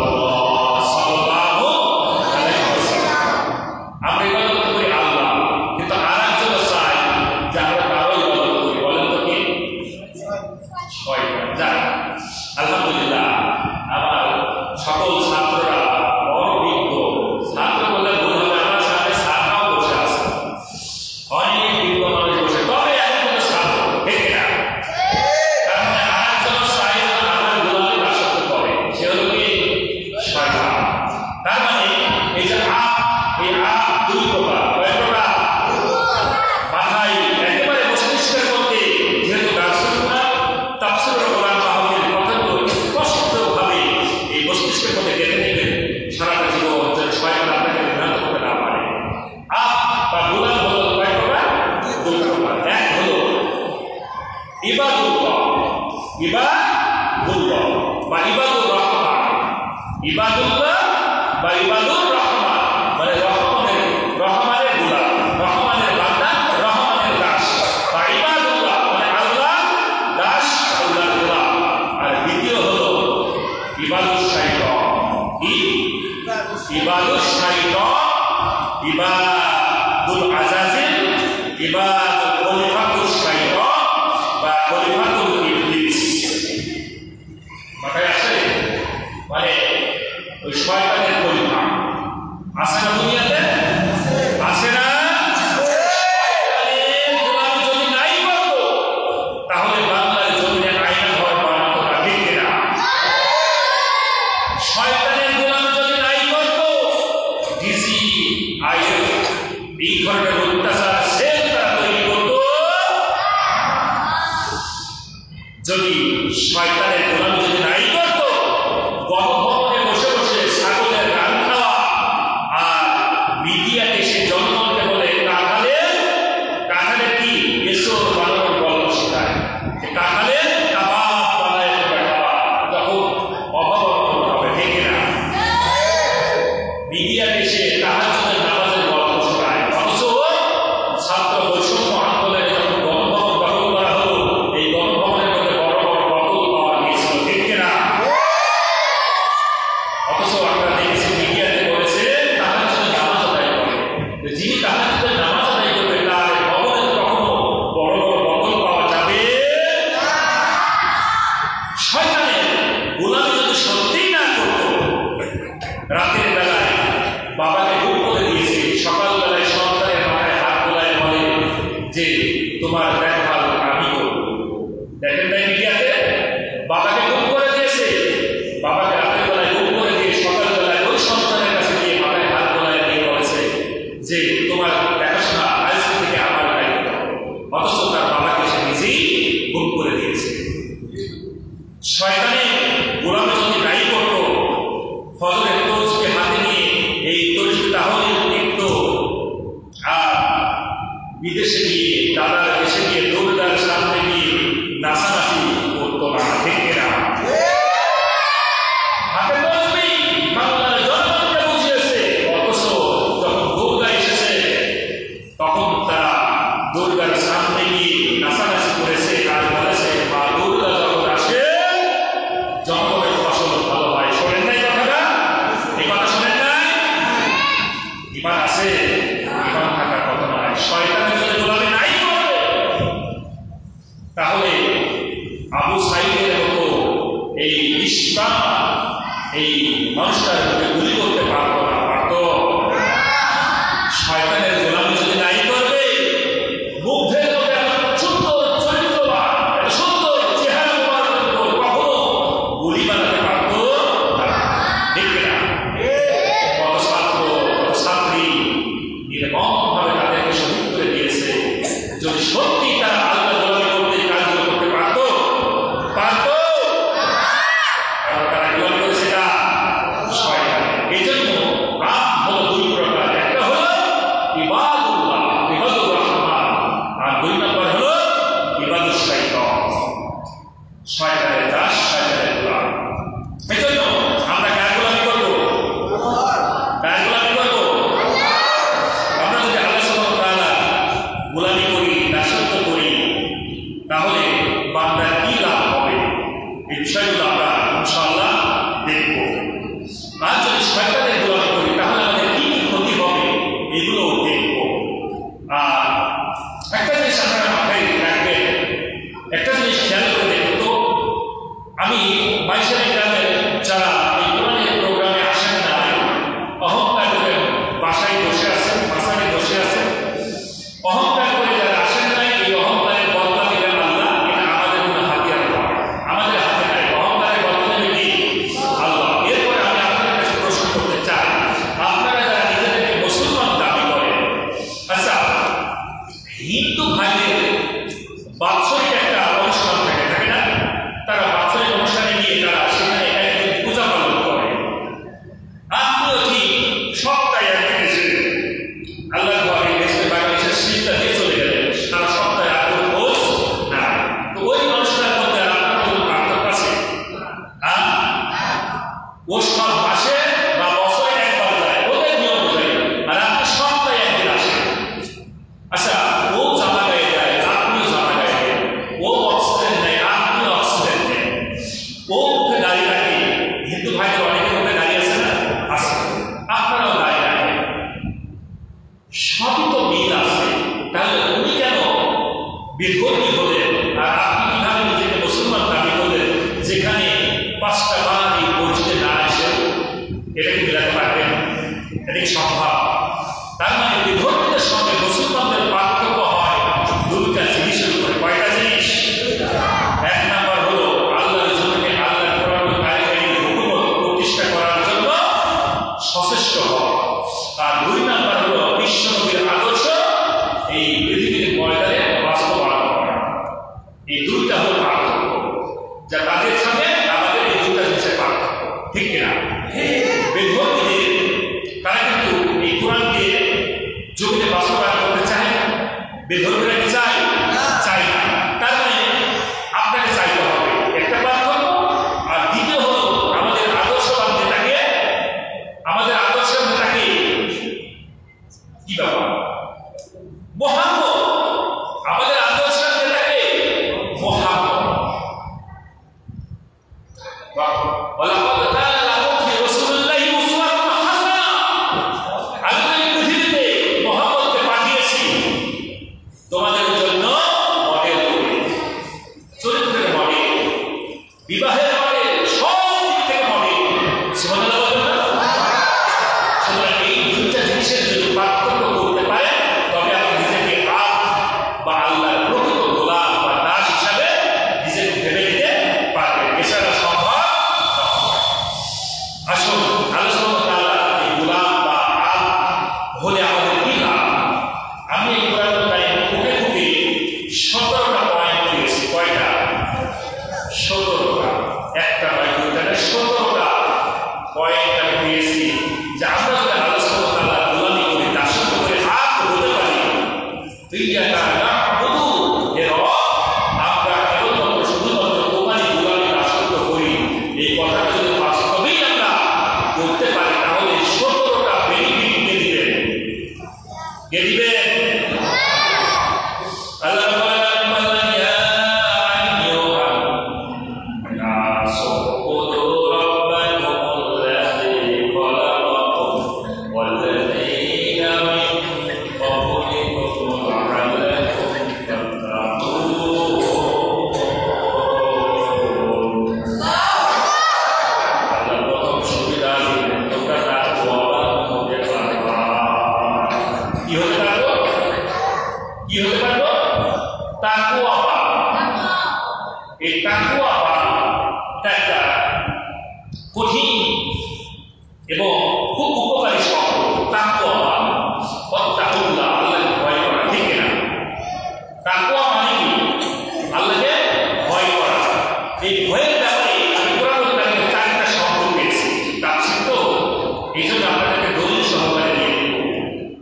সাল্লাল্লাহু আলাইহি ওয়াসাল্লাম। আমরা ইবাদত করি আল্লাহ, কিন্তু আরেকজন চাই যে আমরা কারো ইবাদত করি। বলেন তো কি? যাক, আলহামদুলিল্লাহ, আমার সকল ছাত্ররা বড় বিজ্ঞ ছাত্র বলে ভুল হবে, আমার সামনে ছাত্ররাও বসে আছে, অনেক বিজ্ঞ মানুষ বসে, তবে এখন কোনো ছাত্র, ঠিক না? কারণ আরেকজন চাই আমার গোলামি আসক্ত করে, সে হলো কি? শয়তান। তার মানে এই যে এই দুই প্রকার, কয় প্রকার? মাথায় একেবারে মস্তিষ্কের মধ্যে, যেহেতু দার্শনিকরা তাফসীরুল কোরআন মাহফিল কথাগুলো স্পষ্টভাবে এই মস্তিষ্কের মধ্যে গেঁথে নেবেন সারাটা জীবন, যেন শয়তান আপনাকে বিভ্রান্ত করতে না পারে। বা গোলাম হলো কয় প্রকার? দুই প্রকার। এক হলো ইবাদুল্লাহ বা ইবাদুর রহমান, ইবাদুল্লাহ বা ইবাদুর রহমান, মানে রহমানের গোলাম, রহমানের বান্দা, রহমানের দাস, বা ইবাদুল্লাহ মানে আল্লাহ দাস, আল্লাহর গোলাম। আর দ্বিতীয় ইবাদুল আজাজিল, ইবাদুল খলিফাতুল শাইতান বা খলিফাতুল ইবলিস। মাথায় আসে? মানে ওই শয়তানের খলিফা আছে না দুনিয়াতে? আছে না? শয়তানের গোলামি যদি নাই করতো তাহলে বাংলার জমিনে আইন ঘর বানাতো না, ঠিক কিনা? শয়তানের গোলামি যদি নাই করতো ডিসি আইএফ এই ধরনের অত্যাচার সেল তারা তৈরি করতো। যদি শয়তানের গোলামি যদি নাই করতো গণভবনে বসে বসে ছাগলের গান খাওয়া আর মিডিয়াতে সে জনগণকে বলে কাঁঠালের কি এসর বানানোর গল্প শেখায়, কাঁঠালের কাবাব বানায় খাওয়া তখন অভাবন হবে, ঠিক না? মিডিয়াতে সে তাহাজ্জুদের নামাজের গল্প শেখায়, অথচ ছাত্র বৈষম্য আন্দোলনে যখন গণভবন দখল করা হলো এই গণভবনের মধ্যে বড় বড় বদল পাওয়া গিয়েছিল, ঠিক কিনা? অথচ আপনারা দেখেছি মিডিয়াতে বলেছে তাহাজ্জুদের নামাজ আদায় করে, যিনি তাহাজ্জুদের নামাজ আদায় করবে তার ভবনে কখনো বড় বড় বদল পাওয়া যাবে। শয়তানের গোলামি যদি সত্যিই না করতো রাতের বেলায় বাবাকে হুকুম করে দিয়েছে, সকালবেলায় সন্তানের মাথায় হাত তোলায় বলে যে তোমার দেখভাল আমি করব। দেখেন তাই মিডিয়াতে বাবাকে হুকুম করে দিয়েছে, বাবাকে রাতের বেলায় হুকুম করে দিয়ে সকালবেলায় ওই সন্তানের কাছে গিয়ে মাথায় হাত তোলায় দিয়ে বলেছে যে তোমার দেখাশোনা আজকে থেকে আমার দায়িত্ব। অথচ তার বাবাকে সে নিজেই হুকুম করে দিয়েছে। শয়তানের গোলামি যদি নাই করতো ফজরের তসবিহ হাতে নিয়ে এই তসবিহ তাহলে একটু বিদেশে গিয়ে দাদার দেশে গিয়ে দৌড়দার সামনে গিয়ে নাচানাচি করতো না, ঠিক কিনা? হাতে তসবিহ বাংলার জনগণকে বুঝিয়েছে, অথচ যখন দুর্গা এসেছে তখন তারা দুর্গার সামনে গিয়ে নাচানাচি করেছে আর বলেছে মা দুর্গা যখন আসে জনগণের ফসল ভালো হয়। শোনেন নাই কথাটা? এই কথা শোনেন নাই? ইমান আছে? ইমান থাকার কথা নয়। শয়তানের যদি গোলামি নাই করতো তাহলে আবু সাইদের মতো এই ইসলাম এই মানুষটার মধ্যে গুলি করতে পারতো না, পারতো? শয়তানের গোলামি যদি নাই করবে মুগ্ধের মধ্যে এত সুন্দর চরিত্রবান এত সুন্দর চেহারা কখনো গুলি বানাতে পারতো না, ঠিক না? কত ছাত্র কত ছাত্রী নির্মমভাবে তাদেরকে শহীদ করে দিয়েছে। যদি সত্যি তারা আল্লাহ গোলামি করতে কাজগুলো করতে পারতো? পারতো? তারা গোলামি করেছে না শয়তান। এই জন্য পাপ হলো দুই প্রকার, একটা হলো ইবাদুল্লাহ ইবাদুর রহমান আর দুই নম্বর হলো ইবাদুশ শাইতান, শয়তানের দাস শয়তানের গোলাম। এই জন্য আমরা কার গোলামি করবো? কার গোলামি করবো? আমরা যদি আল্লাহ সুবহানাহু ওয়া তাআলা গোলামি করি, দাসত্ব করি তাহলে বান্দার কি লাভ হবে এই বিষয়গুলো আমরা ইনশাআল্লাহ দেখব। আর যদি শয়তানের গোলামি করি তাহলে আমাদের কি কি ক্ষতি হবে এগুলো দেখব। আর একটা জিনিস আপনারা মাথায় রাখবেন, একটা জিনিস খেয়াল করে দেখুন তো, আমি বাইশালী গ্রামের যারা এই কোরআনের প্রোগ্রামে আসেন না, অহংকার করে বাসায় বসে আছেন, বাসায় বসে আছেন, অহংকার করে যারা আসেন নাই এই অহংকারের বদলা দিবেন আল্লাহ। এটা আমাদের কোনো হাতিয়ার নয়, আমাদের হাতে নাই। অহংকারের বদলা দেবে কি? আল্লাহ। এরপরে আমি আপনাদের কাছে প্রশ্ন করতে চাই, আপনারা যারা নিজেদেরকে মুসলমান দাবি করেন, আচ্ছা হিন্দু ভাইদের বাৎসরিক একটা অনুষ্ঠান থাকে, থাকে না? তারা বাৎসরিক অনুষ্ঠানে গিয়ে তারা সেখানে একদিন পূজা পালন করে। আপনিও ঠিক সপ্তাহে একদিন এসে আল্লাহ ঘরে এসে বাংলাদেশের শীতটা দিয়ে চলে গেলেন, সারা সপ্তাহে আর কোনো খোঁজ না। তো ওই মানুষটার মধ্যে আপনার কোনো পার্থক্য আছে? ও সব মাসে বা বছরে একবার যায়, ওদের নিয়ম অনুযায়ী, আর আপনি সপ্তাহে একদিন আসেন। আচ্ছা ও জামা গায়ে যায়, আপনিও জামা গায়ে দেন, ও অক্সিজেন নেয়, আপনিও অক্সিজেন নেন, ও মুখে দাঁড়িয়ে রাখে। হিন্দু ভাইদের অনেকের মুখে দাঁড়িয়ে আছে না? আছে। আপনারাও দাঁড়িয়ে রাখেন। সম্ভব। তার মানে বিধর্মীদের সঙ্গে মুসলমানদের পার্থক্য হয় দুইটা জিনিসের উপরে। কয়টা জিনিস? এক নাম্বার হলো আল্লাহর জমিনে আল্লাহর কোরআন কারিমের হুকুমত প্রতিষ্ঠা করার জন্য সচেষ্ট হওয়া, আর দুই নাম্বার হলো বিশ্ব নবীর আদর্শ এই পৃথিবীর ময়দানে বাস্তবায়ন করা। এই দুইটা হলো পার্থক্য, যা তাদের সঙ্গে আমাদের এই দুইটা জিনিসের পার্থক্য, ঠিক কিনা? বেধর্মীদের তারা কিন্তু এই কোরআনকে জমিনে বাস্তবায়ন করতে চায় না। বেধর্মীরা কি চায়? চায় না। তার মানে আপনাকে চাইতে হবে, একটা পার্থক্য। আর দ্বিতীয় হলো আমাদের আদর্শবান নেতাকে, আমাদের আদর্শের নেতাকে কি ব্যাপার? মোহাম্মদ। আমাদের আদর্শের নেতাকে মোহাম্মদ। তোমাদের জন্য মডেল, চরিত্রের মডেল, বিবাহের মডেল, সব দিক থেকে মডেল। সুবহানাল্লাহ বলবেন না? সুতরাং এই দুইটা জিনিসের যদি পার্থক্য করতে পারে তবে আপনি নিজেকে আপ বা আল্লাহর প্রকৃত গোলাম বা দাস হিসাবে নিজেকে ভেবে নিতে পারবেন। এছাড়া সম্ভব নয়। আসুন আলোচনা তাআলা এই গোলাম বা আপ হলে আমাদের কি লাভ? আমি এই কোরআন কারিম খুঁটে খুঁটে 17টা পয়েন্ট দিয়েছি। কয়টা? 17টা। একটা নয়, দুইটা নয়, 17টা পয়েন্ট আমি দিয়েছি যে আমরা যদি আলোচনা তাআলা গোলামি করে দাসত্ব করে হাত হতে পারি, ইয়্যাকা না'বুদু, এর আমরা কেবলমাত্র শুধুমাত্র তোমারই গোলামি দাসত্ব করি, এই কথাটা যদি বাস্তবেই আমরা করতে পারি তাহলে 17টা বেনিফিট কে দিবেন? কে দিবেন? আল্লাহ বলেন, ইয়া আইয়ুহান নাস উবুদু রাব্বাকুমুল্লাযী খালাকাকুম ওয়াল্লাযীনা মিন ক্বাবলিকুম লাআল্লাকুম তাত্তাকুন। আল্লাহ প্রথম সুবিধা দিলেন, তোমরা তাকওয়াবান হতে পারবা। কি হতে পারবো? কি হতে পারবো? তাকওয়াবান। এই তাকওয়াবান একটা কঠিন এবং খুব উপকারী শব্দ। তাকওয়াবান, ওয়াত্তাকুল্লাহ, আল্লাহকে ভয় করা, ঠিক না? তাকওয়া মানে কি? আল্লাহকে ভয় করা। এই ভয়ের ব্যাপারে আমি কোরআন কারিমে 4টা শব্দ পেয়েছি। তাফসীর তো এই জন্য আপনাদেরকে দলিল সহকারে দিয়ে দেব,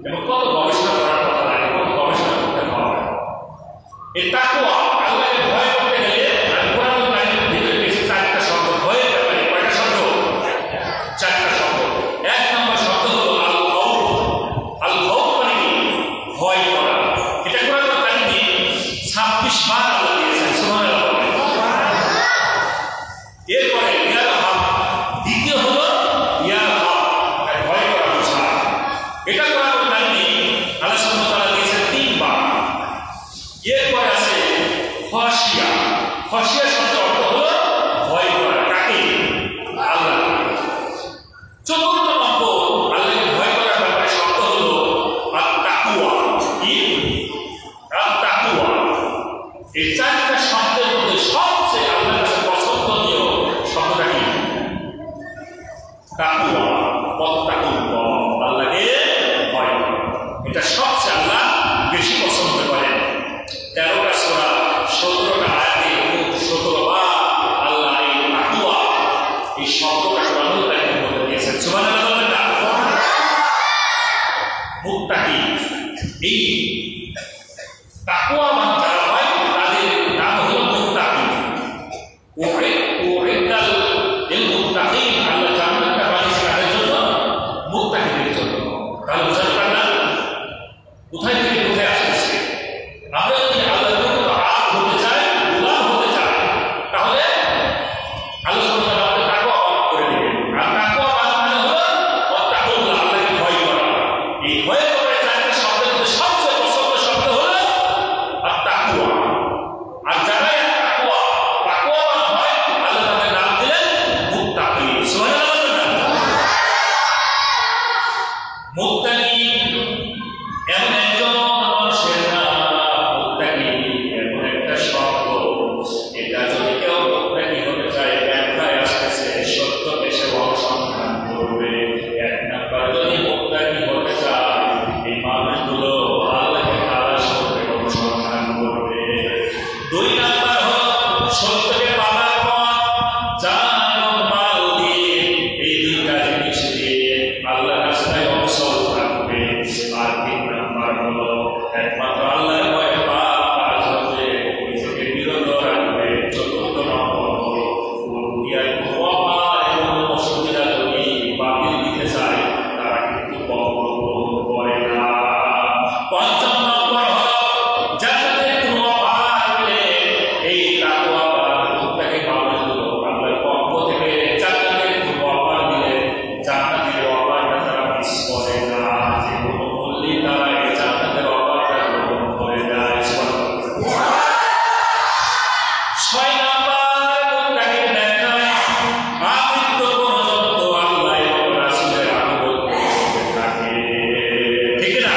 এবং কত গবেষণা করার কথা লাগে, কত গবেষণা করতে হবে। এই তাকওয়া, আল্লাহকে ভয় করতে গেলে আমি কোরআন কারিমের ভিতরে পেয়েছি 4টা শব্দ ভয়ের ব্যাপারে। কয়টা শব্দ? 4টা শব্দ। এক নম্বর শব্দ হলো আল খাউফ। আল খাউফ মানে কি? ভয় করা। এটা কোরআন কারিমে 26 বার আল্লাহ দিয়েছেন। সুবহানাল্লাহ। এরপরে ইয়াল হাক, দ্বিতীয় হলো ইয়াল হাক, ভয় করা বোঝা। এটা কোরআন কারিমে আল্লাহ সুবহানাহু ওয়া তাআলা দিয়েছেন 3 বার। এরপরে আছে খাশিয়া। খাশিয়া শব্দের অর্থ হলো ভয় করা। কাকে? আল্লাহ। চতুর্থ নম্বর আল্লাহকে ভয় করার ব্যাপারে শব্দ হলো আত-তাকওয়া। কি? আত-তাকওয়া। এই 4টা শব্দের মধ্যে সবচেয়ে আল্লাহর কাছে পছন্দনীয় শব্দটা কি? তাকওয়া। ওয়াত্তাকুল্লাহ, আল্লাহকে ভয় করা। এটা সবচেয়ে আল্লাহ বেশি পছন্দ করেন। 13টা সূরা 17টা আয়াতে মোট 17 বার আল্লাহ এই তাকওয়া, এই শব্দটা কোরআনুল কারিমের মধ্যে দিয়েছেন। সুবহানাল্লাহ বলেন না? মুত্তাকি। এই তাকওয়াবান যারা হয় তাদের নাম হলো মুত্তাকি। উইদাল লিল মুত্তাকিন, আল্লাহ জান্নাতটা বানিয়েছেন তাদের জন্য, মুত্তাকিদের জন্য। তাহলে বুঝতে পারলাম কোথায় থেকে কোথায় আসতেছে। আমরা যদি আল্লাহর প্রকৃত আপ হতে চাই, গোলাম হতে চাই, তাহলে আল্লাহ সুবহানাহু ওয়া তাআলা আমাদের তাকওয়া করে দিবেন। আর তাকওয়া মানে হলো ওয়াত্তাকুল্লাহ, আল্লাহকে ভয় করা। এই ভয়ের ব্যাপারে 4টা শব্দের মধ্যে সবচেয়ে পছন্দ শব্দ হলো আত-তাকওয়া। আর যারা তাকওয়াবান হয় থাকে মানুষগুলো আল্লাহর পক্ষ থেকে জান্নাতের কোনো অফার দিলে জান্নাতের অফারটা তারা মিস করে না, যে কোনো মূল্যে তারা এই জান্নাতের অফারটা গ্রহণ করে দেয়। 6 নাম্বার মুত্তাকির দেখায় আমৃত্যু পর্যন্ত আল্লাহ এবং রাসূলের আনুগত্য করতে থাকে, ঠিক না?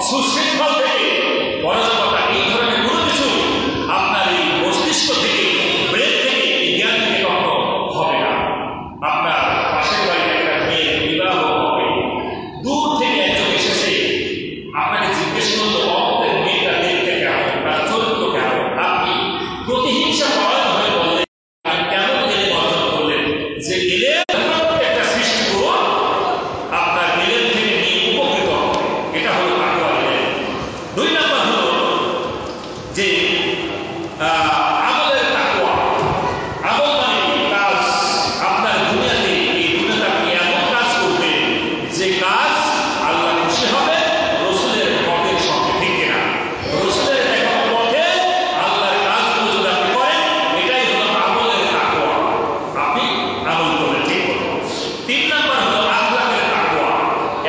সুশৃঙ্খল থেকে অরাজকতা এই ধরনের কোনো কিছু আপনার এই মস্তিষ্ক থেকে ব্রেন থেকে এই জ্ঞান থেকে কখনো হবে না। আপনার পাশের বাড়ির একটা মেয়ে বিবাহ হবে, দূর থেকে একজন এসেছে আপনাকে জিজ্ঞেস করলো অমুকের মেয়েটা দেখতে কেমন, তার চরিত্র কেমন, আপনি প্রতিহিংসা পরায়ণ হয়ে বললেন কেমন এলেম অর্জন করলেন, যে এলেম একটা সৃষ্টি করুন আপনার এলেম থেকে নিয়ে উপকৃত হবে, এটা হলো তাকওয়া। 2 নম্বর হলো যে আমলের তাকওয়া। আমল মানে কাজ, আপনার দুনিয়াতে এই দুনিয়াতে আপনি এমন কাজ করবেন যে কাজ আল্লাহ খুশি হবে রসুলের পথের সঙ্গে, ঠিক কিনা? রসুলের দেখানো পথে আল্লাহর কাজগুলো যদি আপনি করেন, এটাই হলো আমলের তাকওয়া, আপনি আমল করলেন, ঠিক হলো। 3 নম্বর হলো আখলাকের তাকওয়া।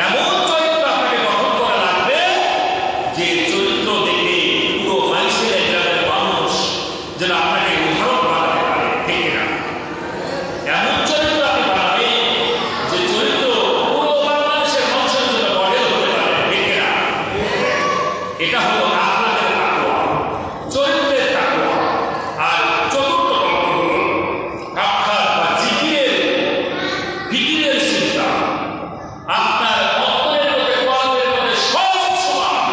এমন চরিত্র আপনাকে গঠন করা লাগবে যে চরিত্র দেখে পুরো মানুষের গ্রামের মানুষ যেন আপনাকে উদাহরণ বানাতে পারে, ঠিক না? এমন চরিত্র আপনি বানাবেন যে চরিত্র পুরো বাংলাদেশের মানুষের জন্য মডেল হতে পারে, ঠিক না? এটা হলো আখলাকের তাকওয়া, চরিত্রের তাকওয়া। আর 4র্থ নম্বর হলো আখলাক বা ফিকিরের চিন্তা। আপনার অন্তরের মধ্যে কলবের মধ্যে সব সময়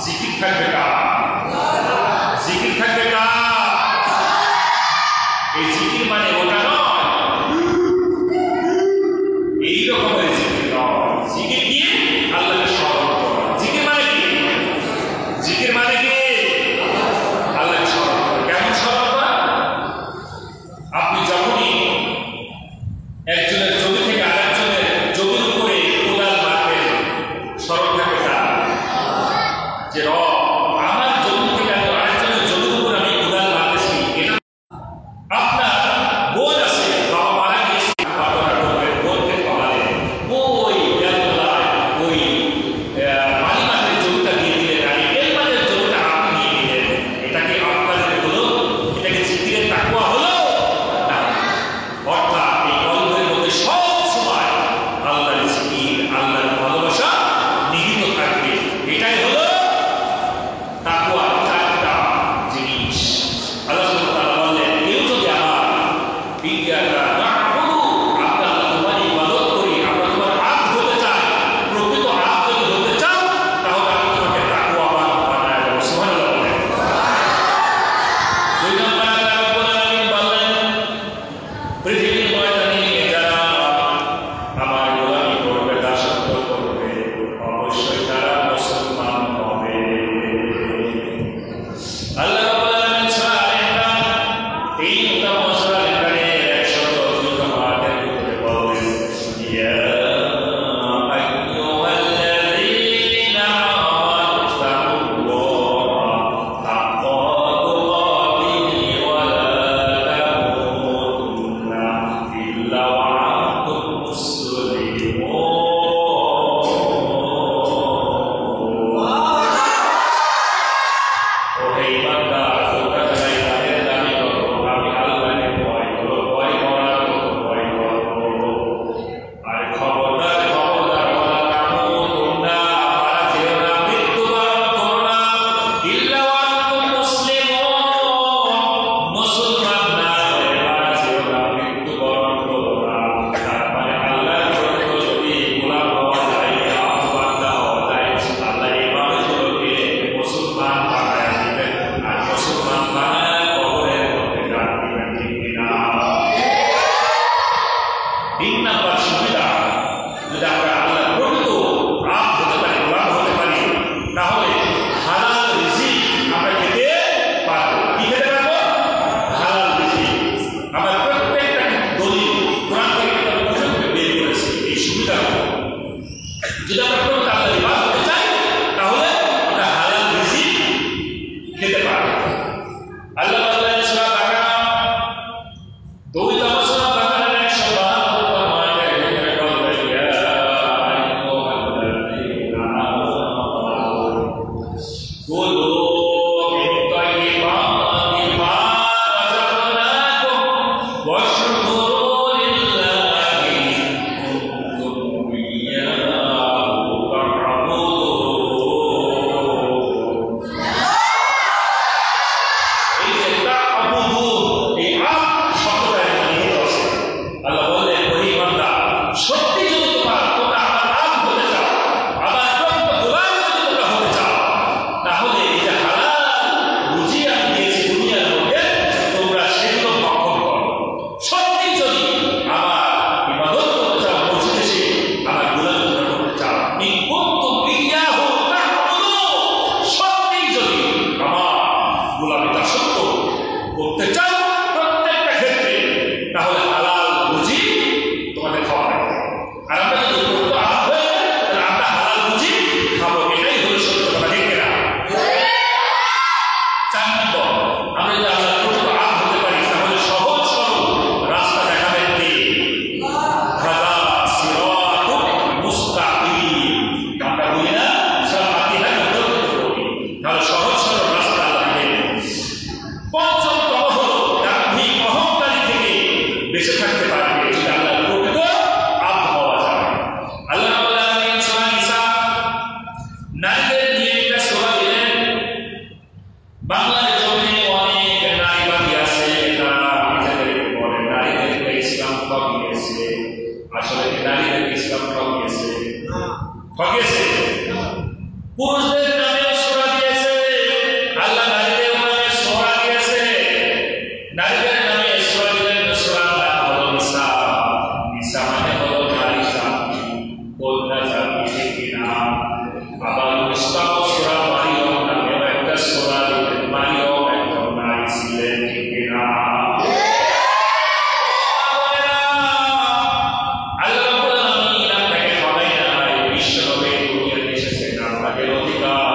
জিকির থাকবে কার? জিকির থাকবে কার? এই জিকির মানে ওটা নয়, এই রকমের জিকির নয়। জিকির কি? আল্লাহকে স্মরণ করা। জিকির মানে কি? জিকির মানে কি? আল্লাহকে স্মরণ করা। কেমন স্মরণ করা? আপনি যখনই একজনের জমি থেকে আরেকজনের জমির উপরে কোদাল মারবেন, স্মরণ থাকবে কার? যে আমার জমি থেকে আরেকজনের জমির উপর আমি কোদাল মারতেছি। এটা আপনার বোন আছে, বাবা মারা গিয়েছে, ঘটনা করবেন, বোনকে পালালেন, ওই বেলতলায় ওই মালিমাদের জমিটা দিয়ে দিলেন, আর এই মালিমাদের জমিটা আপনি নিয়ে নিলেন। এটা কি আপনাদের হলো? এটা কি জিকিরের তাকওয়া হলো? না। অর্থাৎ এই কলবের মধ্যে সব সময় আল্লাহর জিকির, আল্লাহর ভালোবাসা নিহিত থাকবে। এটাই হলো তাকওয়ার 4টা জিনিস। আল্লাহ সুবহানাহু ওয়া তাআলা বললেন, কেউ যদি আমার ইয়্যাকা না'বুদু, আমরা তোমার ইবাদত করি, আমরা তোমার আব্দ হতে চাই, প্রকৃত আব্দ যদি হতে চাও তাহলে আমি তোমাকে তাকওয়াবান বানায় দেব। সুবহানাল্লাহ বলেন। 2 নম্বর আল্লাহ রাব্বুল আলামিন বললেন, পৃথিবীর ময়দানে যারা আমার গোলামি করবে, দাসত্ব করবে, অবশ্যই তারা মুসলমান হবে। আল্লাহ রাব্বুল আলামিন সূরা আল-ইমরান 3 সূরা আল-ইমরানের 102 আয়াতের ভিতরে বলেন, ইয়া আইয়ুহাল্লাযীনা আমানু তাকুল্লাহা হাক্কা তুকাতিহি ওয়া লা তামুতুন্না ইল্লা ওয়া আনতুম মুসলিমুন। ওহে ইমানদার, তোমরা যারা ইমানের দাবি করো, আমি আল্লাহকে ভয় নাম্বার সুবিধা, যদি আমরা আল্লাহ প্রকৃত আপ হতে পারি, গোলাম হতে পারি, তাহলে হালাল রিজিক আমরা খেতে পারবো। কি খেতে পারবো? হালাল রিজিক। আমার প্রত্যেকটা দলিল কোরআন থেকে বের করেছে এই সুবিধাগুলো। যদি আমরা প্রকৃত আল্লাহ ইবাদত করতে চাই তাহলে আমরা হালাল রিজিক খেতে পারবো। আল্লাহ বললেন সূরা বাকারা 2 সূরা বাকারার 172 নম্বর আয়াতে বললেন, ইয়া আইয়ুহাল্লাযীনা আমানু কুলু মিন তাইয়্যিবাতি মা রাযাকনাকুম ওয়াশকুরু লিল্লাহি ইন কুনতুম ইয়্যাহু তা'বুদুন। এই যে তা'বুদুন, এই আপ শব্দটা নিহিত আছে। আল্লাহ বললেন, ওহে বান্দা, সত্যি যদি তোমরা আমার আপ হতে চাও, আমার প্রকৃত গোলাম যদি তোমরা হতে চাও, তাহলে এই যে হালাল রুজি আমি দিয়েছি দুনিয়ার মধ্যে, তোমরা সেগুলো ভক্ষণ করো। সত্যি যদি আমার ইবাদত করতে চাও, মসজিদে এসে আমার গোলামি তোমরা করতে চাও, ইন কুনতুম ইয়্যাহু তা'বুদুন, সত্যি যদি আমার গোলামি দাসত্ব করতে চাও প্রত্যেকটা ক্ষেত্রে, তাহলে হালাল রুজি তোমাদের খাওয়া লাগবে। আর আমরা যদি প্রকৃত আপ হয়ে যাই, তাহলে আমরা হালাল রুজি খাবো। এটাই হলো সত্য কথা, ঠিক কিনা? 4 নম্বর, আমরা যদি আল্লাহ প্রকৃত আপ হতে পারি, তাহলে সহজ সরল রাস্তা দেখাবেন কে? হাযা সিরাতুন মুস্তাকিম। আমরা বলি না সূরা ফাতিহা পড়ি, তাহলে সহজ সরল রাস্তা আল্লাহ দেবেন। পঞ্চমতম হলো দাম্ভিক অহংকারী থেকে বেঁচে থাকতে পারবে যদি আল্লাহর প্রকৃত আব্দ হওয়া যায়। আল্লাহ রাব্বুল আলামিন সূরা নিসা নারীদের নিয়ে একটা সূরা দিলেন। বাংলার জমিনে অনেক নারীবাদী আছে, তারা নিজেদেরকে বলে নারীদেরকে ইসলাম ঠকিয়েছে। আসলে কি নারীদেরকে ইসলাম ঠকিয়েছে? ঠকিয়েছে। পুরুষদের নামে সূরা দিয়েছে, আল্লাহ নারীদের নামে সূরা দিয়েছে। নারীদের নামে সূরা দিলেন, সূরার নাম হলো নিসা। নিসা মানে হলো নারী জাতি, কন্যা জাতি, ঠিক কিনা? আবার মুস্তাক সূরা মারিয়ম নামে একটা সূরা দিলেন। মারিয়ম একজন নারী ছিলেন, ঠিক কিনা? আল্লাহ রাব্বুল আলামিন আপনাকে ঠকাই নাই। বিশ্বনবী দুনিয়াতে এসেছেন আপনাদের অধিকার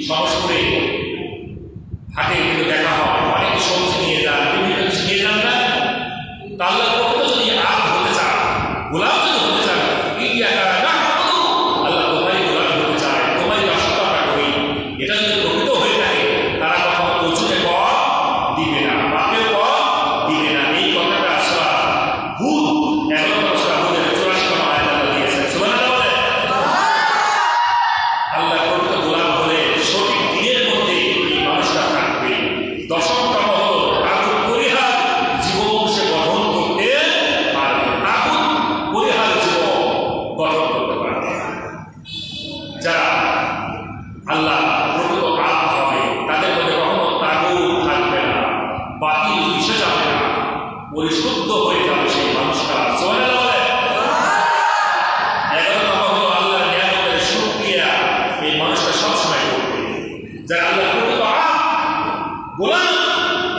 সহজপুরে হাটে কিন্তু দেখা হয়, অনেক সবজি নিয়ে যান, বিভিন্ন কিছু নিয়ে যান না। আল্লাহ যদি আপ হতে চান, গোলাম যদি হতে চান, আল্লাহ তোমারই গোলাম হতে চায়, তোমারই দাসত্ব আমরা করি। এটা যদি প্রকৃত হয়ে থাকে, তারা কখনো উঁচুতে কর দিবে না, বাপেও কর দিবে না। এই কথাটা আসলে হুদ 11 সূরা হুদের 84 আয়াত আল্লাহ দিয়েছেন। সুবহানাল্লাহ বলে। আল্লাহ প্রকৃত গোলাম হলে সঠিক দিনের মধ্যে এই মানুষটা থাকবে। দশমতম হল তাগুত পরিহার জীবন সে গঠন করতে পারবে। তাগুত পরিহার জীবন গঠন করতে পারবে। যারা আল্লাহ প্রকৃত আপ হবে, তাদের মধ্যে কখনো তাগুত থাকবে না, বাতিল মিশে যাবে না, পরিশুদ্ধ হয়ে যাবে সেই মানুষটা। সুবহানাল্লাহ বলে। 11তম হলো আল্লাহর নিয়ামতের শুকরিয়া এই মানুষটা সবসময় করবে। যারা আল্লাহ প্রকৃত আপ গোলাম,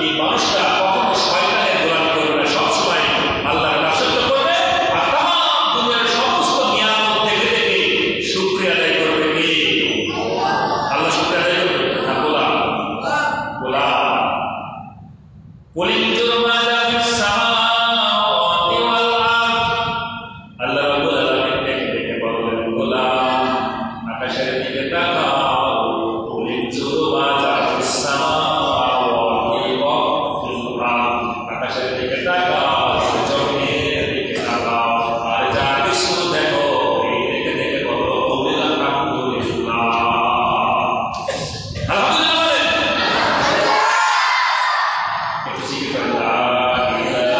এই মানুষটা কখনো শয়তানের গোলামি করবে না, সবসময় আল্লাহর দাসত্ব করবে। আর তাম দুনিয়ার সমস্ত নিয়ামত দেখে দেখে শুকরিয়া আদায় করবে। কে? আল্লাহ শুকরিয়া আদায় করবে না, গোলাম। গোলাম কুলিনতুর মাযা ফিস সামাওয়াতি ওয়াল আরদ। আল্লাহ রাব্বুল আলামিন দেখে দেখে বললেন, গোলাম আকাশের দিকে তাকাও। কুলিনতুর মাযা ফিস সামাওয়াতি ওয়াল আরদ। আকাশের দিকে তাকাও, জমিনের দিকে তাকাও, আর যা কিছু দেখো এই দেখে দেখে বলো আলহামদুলিল্লাহ। আলহামদুলিল্লাহ বলেন। একটু জিকির করেন, লা ইলাহা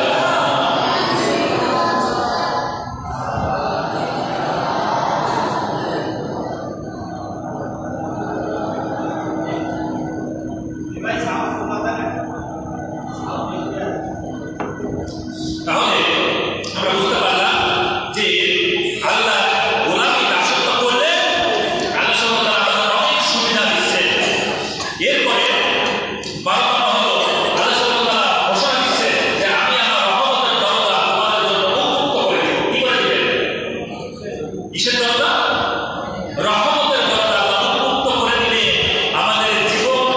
তাহলে আমরা বুঝতে পারলাম যে আল্লাহ গোলামি দাসত্ব করলে আল্লাহ সুবহানাহু ওয়া তাআলা অনেক সুবিধা দিচ্ছেন। এরপরে 12তম হলো আল্লাহ সুবহানাহু ওয়া তাআলা ঘোষণা দিচ্ছেন যে আমি আমার রহমতের দরজা তোমাদের জন্য উন্মুক্ত করে দেব। কি করে দিবেন? কিসের দরজা? রহমতের দরজা আল্লাহ উন্মুক্ত করে দিলে আমাদের জীবন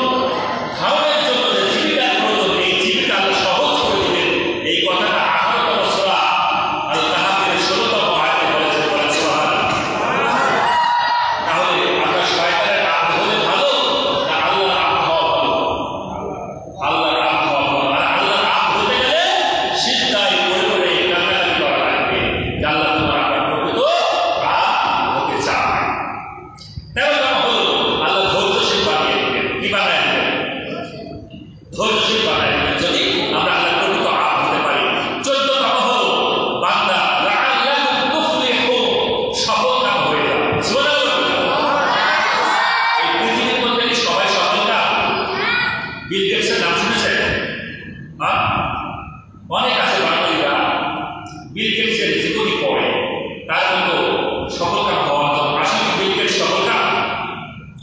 ধারণের জন্য যে জীবিকার প্রয়োজন, এই জীবিকা আল্লাহ সহজ করে দিবেন। এই কথাটা 18তম সূরা আল কাহাফের 16তম আয়াতে বলেছেন। বলেন সুবহানাল্লাহ। তাহলে আমরা শয়তানের আপ হলে ভালো না আল্লাহর আপ হওয়া ভালো? আল্লাহর আপ হওয়া ভালো। আর আল্লাহর আপ হতে গেলে সিজদায় পড়ে পড়ে কান্নাকাটি করা লাগবে যে আল্লাহ তোমার আমরা প্রকৃত আপ হতে চাই। 13তম হলো আল্লাহ ধৈর্যশীল বানিয়ে দিবেন। কি বানায় দিবেন? ধৈর্যশীল বানায় দিবেন যদি আমরা আল্লাহর প্রকৃত আপ হতে পারি। 14তম হলো বান্দা লাআল্লাকুম তুফলিহুন, সফলকাম হয়ে যাবে। সুবহানাল্লাহ। এই পৃথিবীর মধ্যে কি সবাই সফলকাম? বিল গেটসের নাম শুনেছেন? হ্যাঁ, অনেক আছে বাঙালিরা বিল গেটসের জীবনী পড়ে, তার মতো সফলকাম হওয়ার জন্য। আসলে কি বিল গেটস সফলকাম?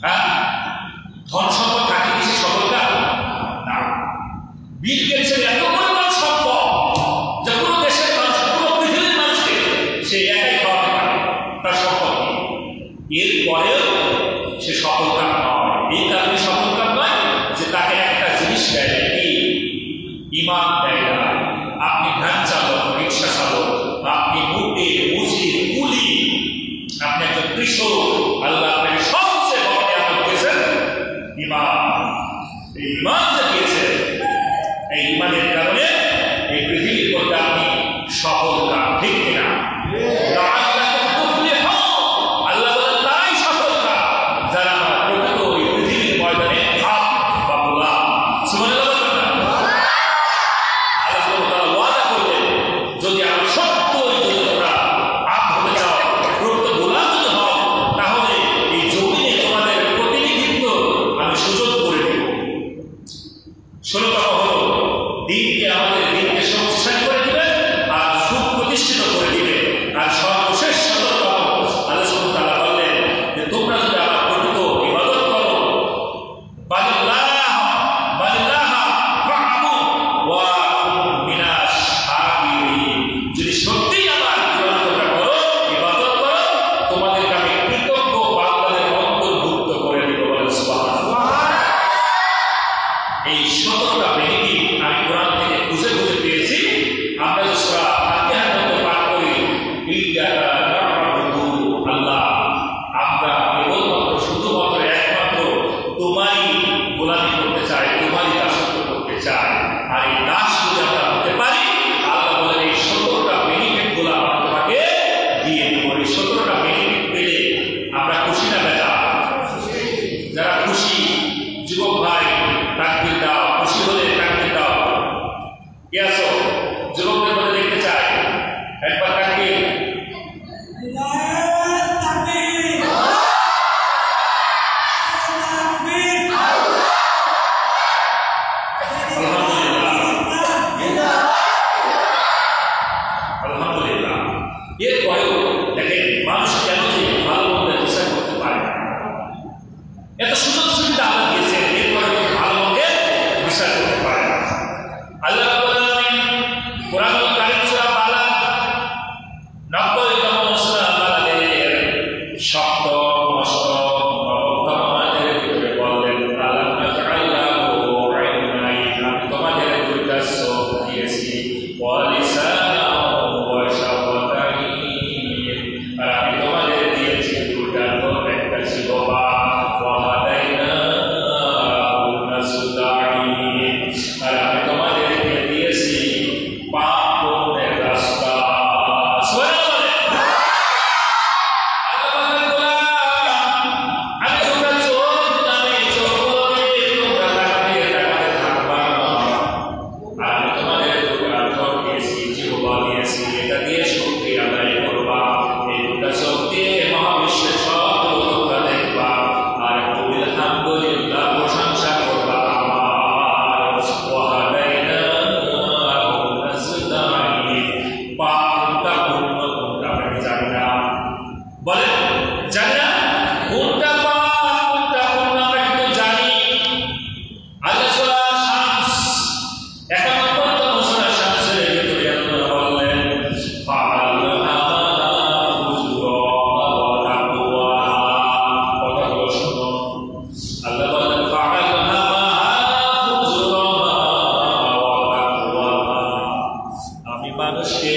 হ্যাঁ, ধন সম্পদ থাকে কি সে সফলকাম? না। বিল গেটসের এত পরিমাণ সম্পদ যে পুরো দেশের মানুষ, পুরো পৃথিবীর মানুষকে সে একাই খাওয়াতে পারে তার সম্পত্তি। এরপরেও সে সফলকাম নয়। এই কারণে সফলকাম নয় যে তাকে একটা জিনিস দেয় না, কি? ইমান দেয় না। আপনি ভ্যান চালক, রিক্সা চালক, আপনি মুটে মুজির কুলি, আপনি একজন কৃষক, আল্লাহ আপনাকে সবচেয়ে বড় নিয়ামত দিয়েছেন ইমান। এই ইমান যে দিয়েছেন, এই ইমানের কারণে এই পৃথিবীর মধ্যে আপনি সফলকাম। ঠিক কিনা? লাআল্লাকুম তুফলিহুন। আল্লাহ বলেন তাই সফলকাম যারা আমার প্রকৃত এই পৃথিবীর ময়দানে হাত বা গোলাম। সুবহানাল্লাহ। আল্লাহ সুবহানাহু ওয়া তাআলা ওয়াদা করলেন, যদি আমার সত্যই যদি তোমরা আপ হতে চাও, প্রকৃত গোলাম যদি হও, তাহলে এই জমিনে তোমাদের প্রতিনিধিত্ব আমি সুযোগ করে দেব। 16তম হলো দিনকে এই 17টা বেনিফিট আমি কোরআন থেকে খুঁজে খুঁজে পেয়েছি। আমরা যে সূরা ফাতিহার মধ্যে পাঠ করি, ইয়্যাকা না'বুদু, আল্লাহ আমরা কেবলমাত্র শুধুমাত্র একমাত্র তোমারই গোলামি করতে চাই, তোমারই দাসত্ব করতে চাই। আর এই দাস যদি আমরা হতে পারি, আল্লাহ বলেন এই 17টা বেনিফিট গুলো আমরা তোমাকে দিয়ে দেবো। এই 17টা বেনিফিট পেলে আমরা খুশি না বেজা? যারা খুশি যুবক ভাই তাকবীর দাও, খুশি হলে তাকবীর দাও। কে আছো যুবকদের মধ্যে দেখতে চাই? একবার তাকবীর। আলহামদুলিল্লাহ। এরপরেও দেখেন মানুষ কেন যে ভালো মন্দের বিচার করতে পারে, এত সুযোগ সুবিধা আল্লাহ দিয়েছেন, এরপরে ভালো মন্দের বিচার করতে পারে। আল্লাহ রাব্বুল আলামিন কোরআনুল কারীম সূরা বালাগ 90তম সূরা বালাগের সপ্তম অষ্টম নবম আয়াতের ভিতরে বললেন, আলাম নাজআল লাহু আইনাইন, আমি তোমাদের দুইটা চোখ দিয়েছি, ওয়া লিসানাও ওয়া শাফাতাইন, আর আমি তোমাদের দিয়েছি দুইটা ঠোঁট, একটা জিহ্বা, ওয়া হাদাইনাহু নাসদাইন, আর আমি তোমাদেরকে দিয়েছি পাপ পথের রাস্তা। সুবহানাল্লাহ। আল্লাহ বলেন, গোলাম আমি তোমরা চোখ দিলাম, এই চোখগুলোকে তোমরা তাকাতে থাকবা না। আর আমি তোমাদের দুটা ঠোঁট দিয়েছি, জিহ্বা দিয়েছি, এটা দিয়ে শুকরিয়া আদায় করবা। এই দুটা চোখ দিয়ে মহাবিশ্বের সবগুলো তোমরা দেখবা, আর কবিল আলহামদুলিল্লাহ প্রশংসা করবা আমার। ওয়া হাদাইনাহু নাসদাইন, পাপটা পূর্ণ কোনটা আমরা কি জানি না? বলেন জানি না? কোনটা পাপ কোনটা পূর্ণ আমরা কিন্তু জানি। আল্লাহ সূরা শামস 51তম সূরা শামসের ভিতরে আল্লাহ বললেন, ফাআলহামা ফুজুরাহা ওয়া তাকওয়াহা। কথাগুলো শুনো। আল্লাহ বলেন, ফাআলহামা ফুজুরাহা ওয়া তাকওয়াহা, আমি মানুষকে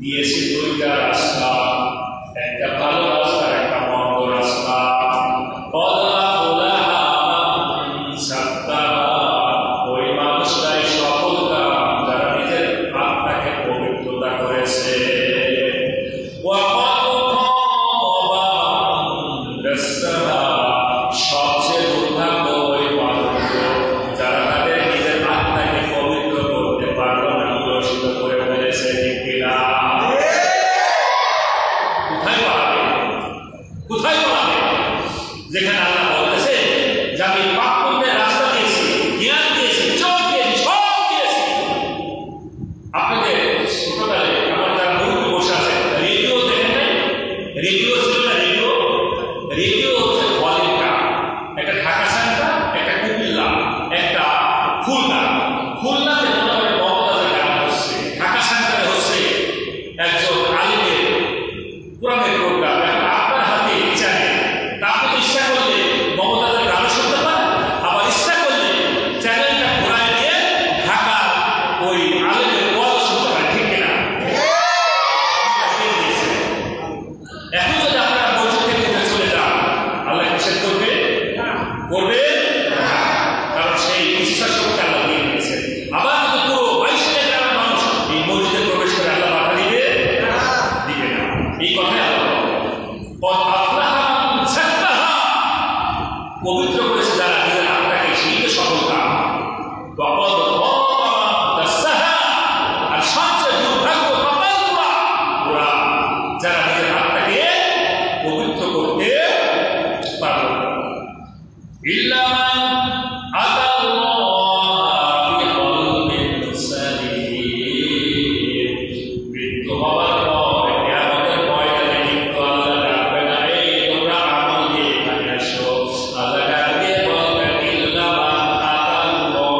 দিয়েছি দুইটা রাস্তা, একটা ভালো রাস্তা, একটা মন্দ রাস্তা। ওই মানুষটাই সফলতা যারা নিজের আত্মাকে পবিত্রতা করেছে। সবচেয়ে দুর্ভাগ্য ওই মানুষগুলো যারা তাদের নিজের আত্মাকে পবিত্র করতে পারল না, কলুষিত করে ফেলেছে। ঠিক কিনা? কোথায় পালাবে? কোথায় পালাবে? যেখানে আল্লাহ বলতেছে যে আমি পাপ পুণ্যের রাস্তা দিয়েছি, জ্ঞান দিয়েছি, চোখ দিয়েছি, সব দিয়েছি। আপনাদের ছোটকালে আমার যারা মুরব্বী বসে আছে, রেডিও দেখেন নাই? রেডিও ছিল না? রেডিও রেডিও হচ্ছে ভলিউমটা, একটা ঢাকা সেন্টার, একটা কুমিল্লা, একটা খুলনা। খুলনাতে মনে হয় মমতাজের গান হচ্ছে, ঢাকা সেন্টারে হচ্ছে একজন আলিমের কোরআনের প্রোগ্রাম। আপনার হাতে চ্যানেল, তা আপনি ইচ্ছা করলে মমতাজের গান শুনতে পারেন, আবার ইচ্ছা করলে চ্যানেলটা ঘোরায় দিয়ে ঢাকা ওই আলিমের ওয়াজ শুনতে পারেন। ঠিক কিনা? এখন যদি আপনারা মসজিদ থেকে উঠে চলে যান, আল্লাহ নিষেধ করবে? করবে? কারণ সেই ইচ্ছা শক্তি আল্লাহ দিয়ে দিয়েছে। আবার কিন্তু পুরো 22 গ্রামের মানুষ এই মসজিদে প্রবেশ করে আল্লাহ বাধা দিবে? দিবে না। এই কথাই আল্লাহ পবিত্র করেছে যারা নিজের আত্মাকে, সেই তো সফলতা। আর সবচেয়ে দুর্ভাগ্য ওরা যারা নিজের আত্মাকে পবিত্র করতে পারল না। ইল্লা মান আতাল্লাহ বিকলবিন সালিম, মৃত্যু হওয়ার পর কিয়ামতের ময়দানে কিন্তু আল্লাহ ডাকবে না, এই তোমরা আমল দিয়ে এখানে আসো। আল্লাহ ডাকবে বলবেন, ইল্লা মান আতাল্লাহ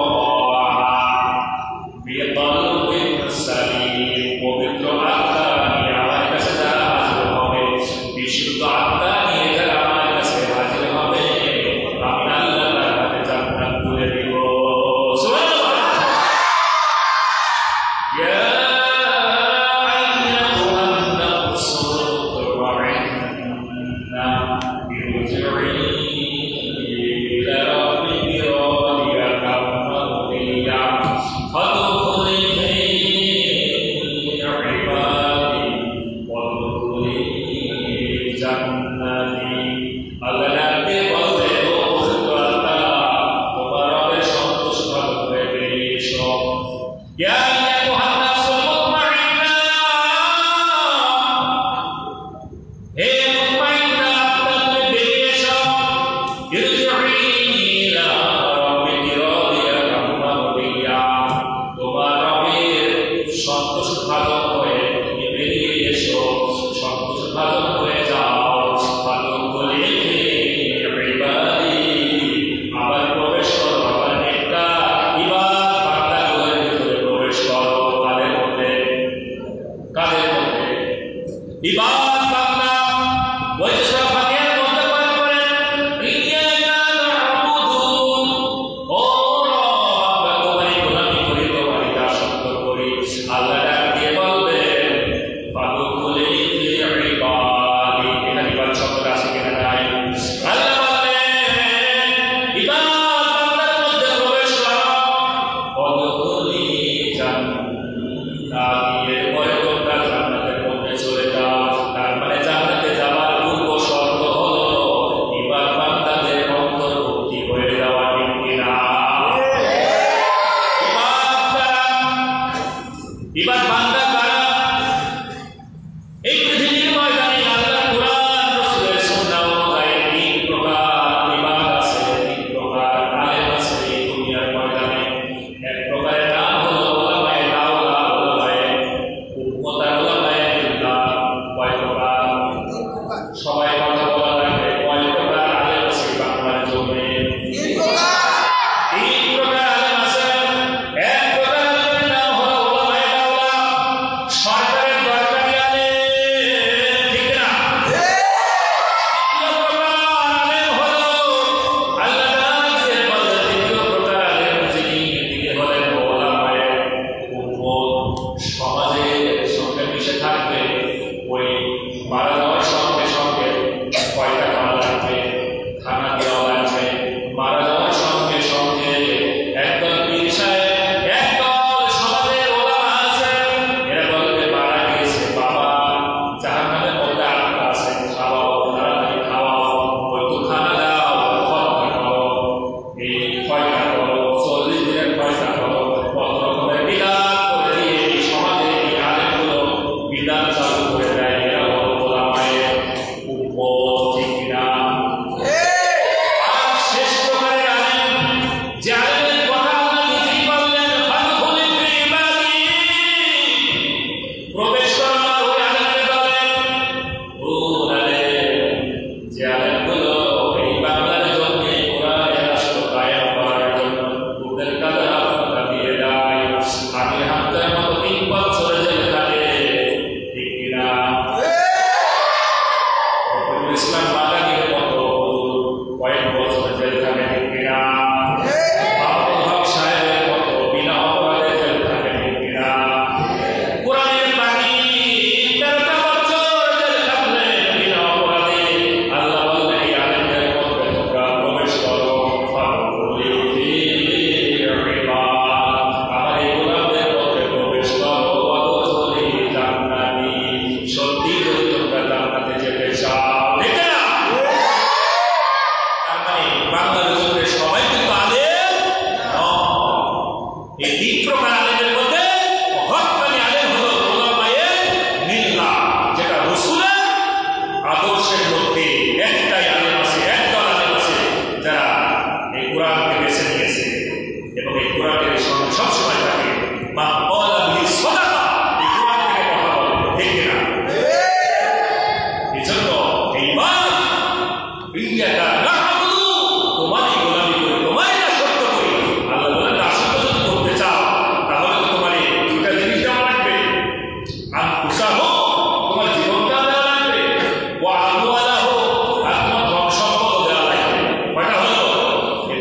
বিকলবিন সালিম, পবিত্র আত্মা নিয়ে আমার কাছে যারা হাজির হবে, বিশুদ্ধ আত্মা নিয়ে যারা আমার কাছে হাজির হবে, আমি আল্লাহ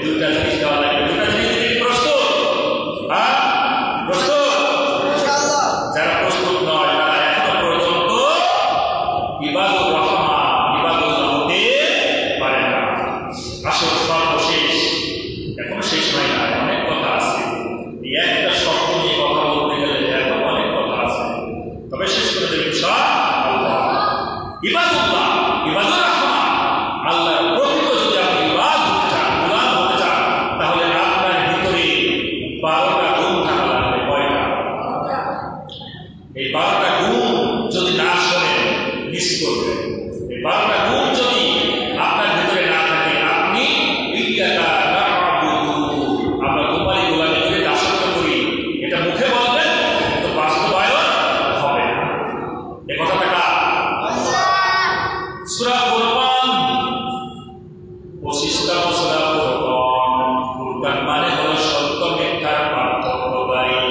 দুটা জিনিস দেওয়া লাগবে। দুটা জিনিস প্রস্তুত? সূরা ফুরকান। ফুরকান মানে হলো সত্য মিথ্যার পার্থক্যকারী।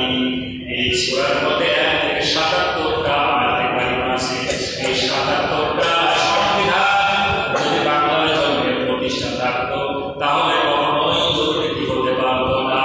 এই সূরার মধ্যে 1 থেকে 77টা আয়াত কারিমা আছে। এই 77টা সংবিধান যদি বাংলার জন্য প্রতিষ্ঠা থাকতো তাহলে কখনোই দুর্নীতি হতে পারতো না।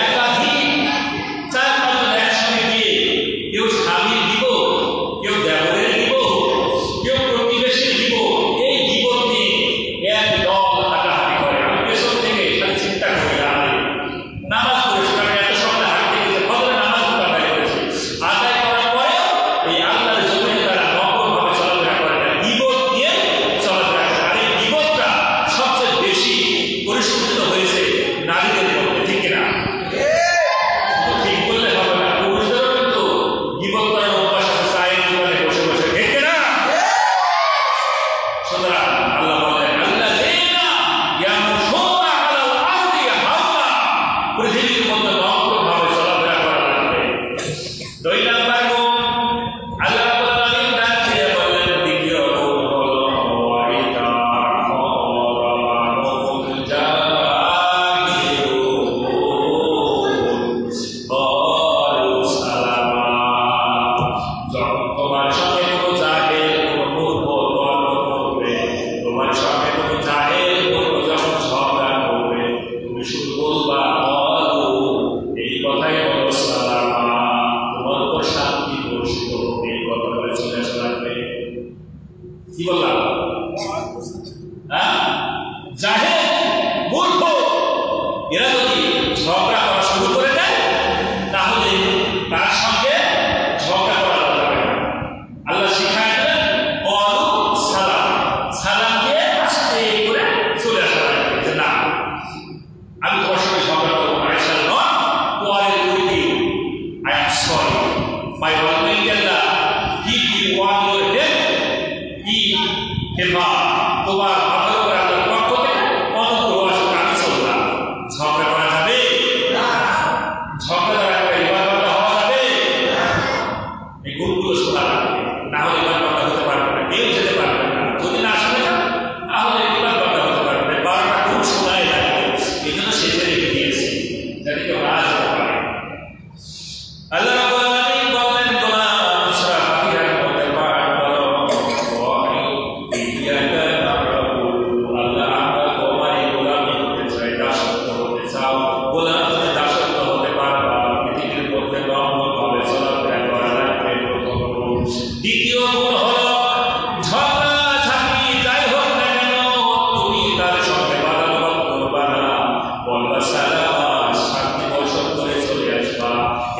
একাধিক 4-5 জন একসঙ্গে গিয়ে কেউ স্বামীর ইল্লাল্লাহ give you all your help কি হেবা তোমার মাথার উপর আল্লাহর পক্ষ থেকে অনুগ্রহ আছে কামি চলবা ঝগড়া করা যাবে না ঝগড়া দ্বারা ইবাদত হওয়া যাবে না এই গুণগুলো শোনা লাগবে না হলে ইবাদত হতে পারবে না কেউ যেতে পারবে না যদি না শুনে যান তাহলে ইবাদত হতে পারবে না বারবার গুণ শোনাই লাগবে এই জন্য শেষে রেখে দিয়েছে যাতে কেউ না যেতে পারে আল্লাহ রাব্বুল আলামিন বলেন গোলাম সূরা ফাতিহার মধ্যে পাঠ করো ইয়াকা নাবুদু আল্লাহ আমরা তোমারই গোলামি করতে চাই দাসত্ব হতে চাও গোলাম তুমি দাসত্ব হতে পারবা পৃথিবীর মধ্যে নরমভাবে চলাফেরা করা লাগবে প্রথম গুণ দ্বিতীয় গুণ হলো ঝগড়াঝাটি যাই হোক না কেন তুমি তার সঙ্গে বাদানুবাদ করবা না বলবা সালাম শান্তি বর্ষণ করে চলে আসবা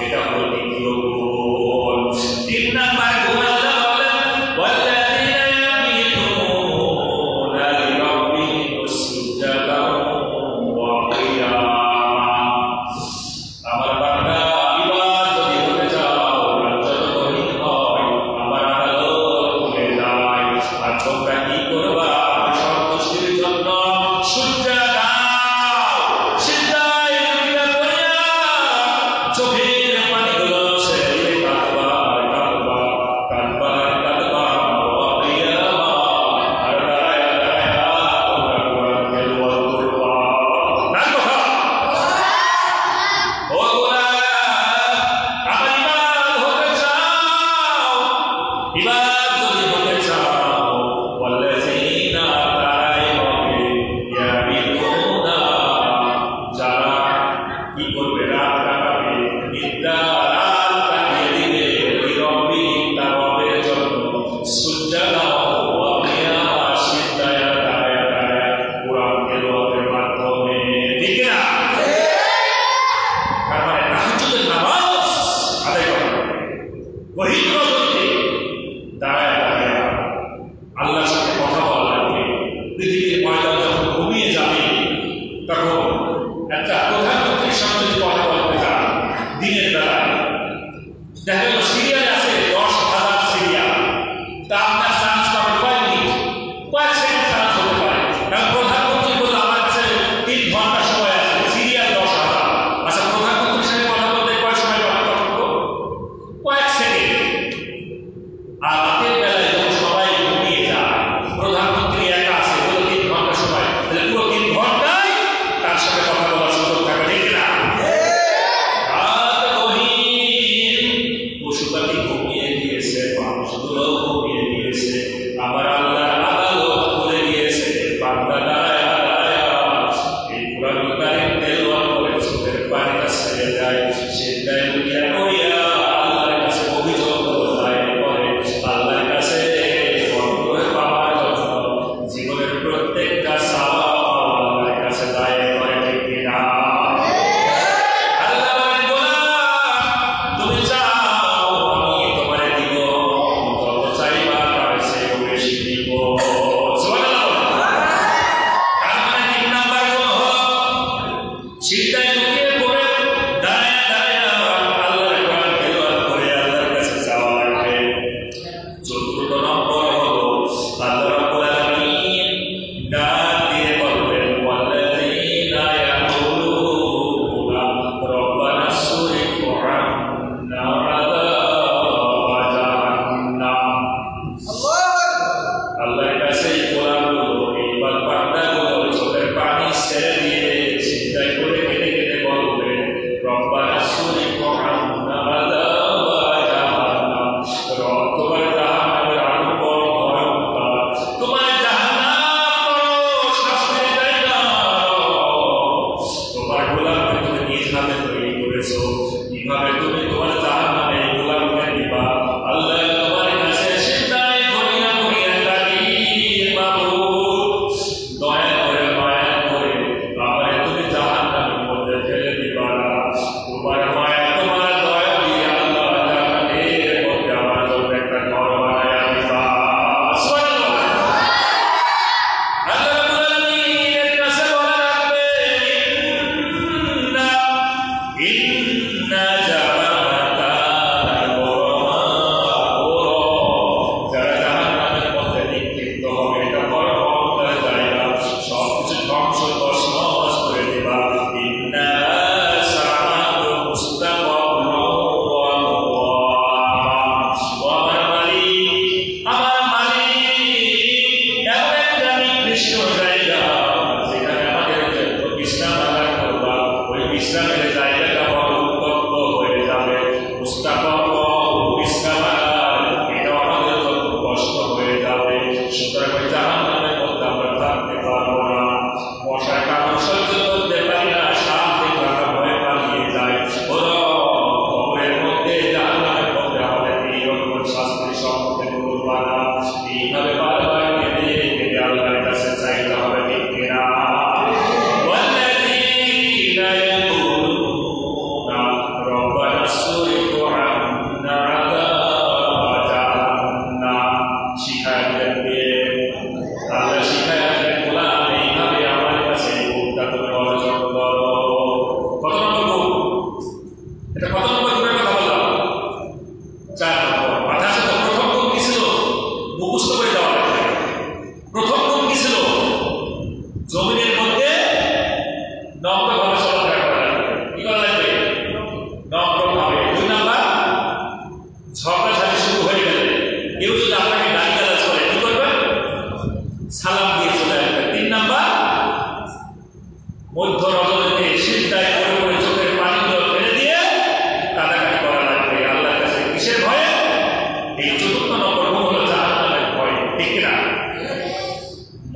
এটা হলো দ্বিতীয় গুণ তিন নাম্বার গুণ আল্লাহ বলেন ওয়াল্লাযীনা ইয়াবিতুনা লিরাব্বিহিম সুজদান ওয়া কিয়ামা আমার বান্দা ইবাদত যদি হতে চাও যতদিন হয় আমার আদালত ভুলে যায় আর তোমরা কি করবা আমার সন্তুষ্টির জন্য সুজদা দাও সিজদায় রুকিয়া করিয়া চোখের পানিগুলো ছেড়ে কাঁদবা কাঁদবা ওয়া কিয়ামা আর দাঁড়ায়া দাঁড়ায়া তোমরা কোরআন তেলাওয়াত করবা না কথা ও গোলাম আমার ইবাদত হতে চাও ইবাদত যদি হতে চাও ওয়াল্লাযীনা তারাই হবে ইয়াবিতুনা যারা কি করবে রাত কাটাবে নিদ্রা রাত কাটিয়ে দিবে লিরাব্বিহিম তার রবের জন্য সুজদা ওয়া কিয়ামা সিজদায় দাঁড়ায়া দাঁড়ায়া কোরআন তেলাওয়াতের মাধ্যমে ঠিক না তার মানে তাহাজ্জুদের নামাজ আদায় করা ওহীর রজনীতে দাঁড়ায় দাঁড়ায় আল্লাহর সাথে কথা বলা লাগবে পৃথিবীর ময়দান যখন ঘুমিয়ে যাবে তখন একটা প্রধানমন্ত্রীর সঙ্গে যদি কথা বলতে চান দিনের বেলায় দেখা গেল সিরিয়াল আছে 10,000 সিরিয়াল তা আপনার চান্স পাবেন কয়েক মিনিট কয়েক সেকেন্ড চান্স হতে পারে কারণ প্রধানমন্ত্রী বলল আমার কাছে 3 ঘন্টা সময় আছে সিরিয়াল 10,000 আচ্ছা প্রধানমন্ত্রীর সাথে কথা বলতে কয় সময় ব্যবহার করবো কয়েক সেকেন্ড আর রাতের বেলায় যখন সবাই ঘুমিয়ে যায় প্রধানমন্ত্রী একা আছে বলে 3 ঘন্টা সময় তাহলে পুরো 3 ঘন্টায় তার সাথে কথা বলার সুযোগ থাকবে ঠিক না রাত গভীর পশুপাখি ঘুমিয়ে গিয়েছে মানুষগুলো ঘুমিয়ে গিয়েছে আবার আল্লাহর আদালত খুলে গিয়েছে বান্দা দাঁড়ায়া দাঁড়ায়া এই কোরআন কারীম তেলাওয়াত করে চোখের পানিটা ছেড়ে যায় সিজদায় রুকিয়া করিয়া আল্লাহর কাছে অভিযোগ দায়ের করে আল্লাহর কাছে অনুগ্রহ পাওয়ার জন্য জীবনের প্রত্যেকটা সওয়াব আল্লাহর কাছে দায়ের করে ঠিক কিনা আল্লাহ বলেন গোলাম তুমি চাও আমি তোমারে দিব যত চাইবা তার চেয়েও বেশি দিব 4 নম্বর মাথা আছে তো। প্রথম গুণ কি ছিল? মুখস্থ করে দেওয়া লাগবে। প্রথম গুণ কি ছিল? জমিনের মধ্যে নম্রভাবে চলাফেরা করা লাগবে। কি করা লাগবে? নম্রভাবে। 2 নাম্বার, ঝগড়াঝাটি শুরু হয়ে গেলে কেউ যদি আপনাকে গালিগালাজ করে কি করবেন? সালাম দিয়ে চলে আসবেন। 3 নাম্বার, মধ্য রজনীতে সিজদায় পড়ে পড়ে চোখের পানিগুলো ফেলে দিয়ে কাঁদাকাটি করা লাগবে আল্লাহর কাছে। কিসের ভয়ে? এই 4 নম্বর গুণ হলো জাহান্নামের ভয়। ঠিক না?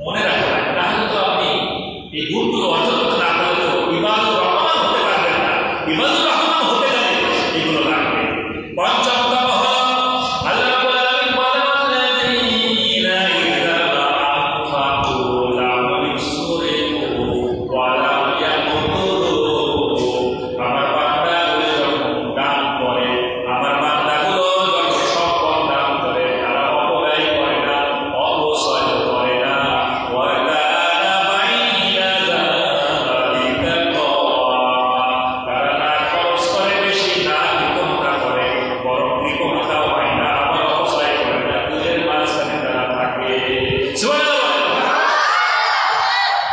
মনে রাখবেন, তাহলে তো আপনি এই গুণগুলো অর্জন করতে না পারলে তো ইবাদুর রহমান হতে পারবেন না। ইবাদুর রহমান হতে গেলে এগুলো লাগবে। 5 নম্বর হলো আল্লাহ রাব্বুল আলামিন বলেন, আল্লাযীনা ইযা আনফাকু লাম ইউসরিফু ওয়া লাম ইয়াকতুরু। আমার বান্দাগুলো যখন দান করে, আমার বান্দাগুলো যখন সম্পদ দান করে, তারা অপব্যয় করে না, অপচয় করে না। ওয়া কানা বাইনা যালিকা কওয়ামা। তারা না খরচ করে বেশি, না কৃপণতা করে, বরং কৃপণতাও হয় না, আবার অপচয় করে না, দুধের মাঝখানে তারা থাকে। সুবহানাল্লাহ।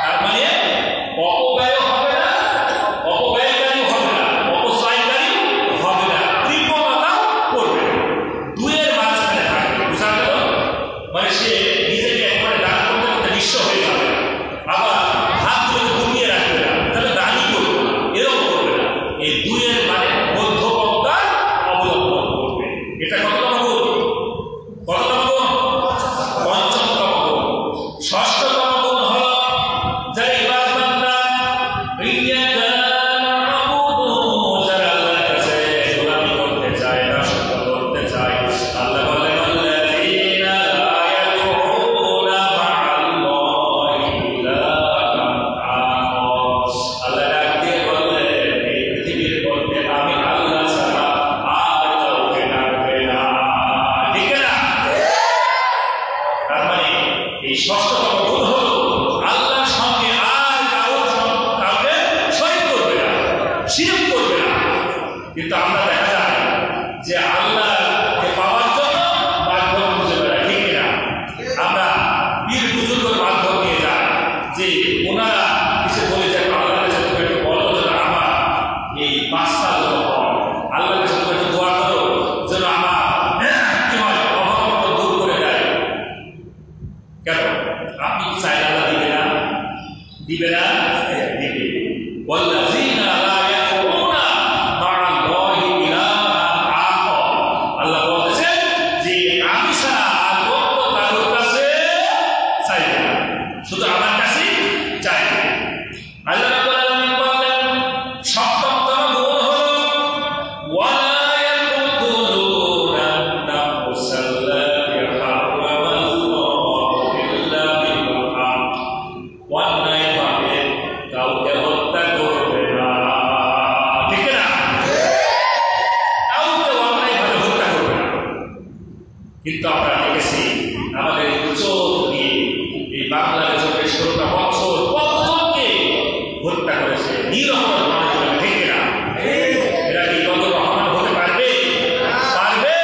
তার মানে অপব্যয় হবে না, অপব্যয়কারী হবে না, অপচয়কারী হবে না, কৃপণতা করবে না, দুয়ের মাঝখানে থাকবে। বুঝা গেল? মানে সে নিজেকে একবারে দান করতে করতে নিঃস্ব হয়ে যাবে না, আবার হাতগুলো গুটিয়ে রাখবে না, তাহলে দানই করবে না, এরকম করবে না। এই দুয়ের মানে মধ্যপন্থা অবলম্বন করবে। এটা কততম গুণ? কততম গুণ? 5তম গুণ। 6তম গুণ হলো যারা ইবাদত বান্দা, ইয়াকা না'বুদু, যারা আল্লাহর কাছে গোলামি করতে চায়, দাসত্ব করতে চায়। আল্লাহ বলেন, আল্লাযীনা লা ইয়াদউনা মা'আল্লাহি ইলাহান আখার। আল্লাহ ডাক দিয়ে বললেন, এই পৃথিবীর মধ্যে আমি আল্লাহ ছাড়া আর কাউকে ডাকবে না। ঠিক না? তার মানে এই 6তম গুণ হলো আল্লাহর সঙ্গে আর কাউকে শরীক করবে না, শিরক করবে না। কিন্তু আমরা দেখা যায় যে আল্লাহকে পাওয়ার জন্য মাধ্যম খুঁজে বেড়াই। ঠিক না? আমরা পীর বুজুর্গের মাধ্যম নিয়ে যাই, যে ওনারা কিছু বলে যায়, আল্লাহর কাছে তুমি একটু বলো যেন আমার এই বাচ্চা যেন হয়, আল্লাহর কাছে তুমি একটু দোয়া করো যেন আমার কি হয়, অভাব দূর করে দেয়। কেন? আপনি কি চাইলে আল্লাহ দিবে না? দিবে না? দিবে। ওয়াল্লাযীনা লা ইয়াদউনা মা'আল্লাহি ইলাহান আখার। আল্লাহ বলতেছেন যে আমি ছাড়া আর অন্য কারোর কাছে চাইবে না, শুধু আমার কাছেই চাইবে। আল্লাহ রাব্বুল আলামিন বললেন, 7তম গুণ হলো ওয়ালা ইয়াকুতুলুনা আন-নাফসাল্লাতী হারামাল্লাহু ইল্লা বিল হক। অন্যায়ভাবে কাউকে হত্যা করবে না। ঠিক না? কাউকে অন্যায়ভাবে হত্যা করবে না। কিন্তু আমরা দেখেছি আমাদের চোখ দিয়ে এই বাংলাদেশের 16টা বছর কতজনকে হত্যা করেছে নিরপরাধ মানুষগুলো। ঠিক না? এরা কি কত রহমান হতে পারবে? পারবে?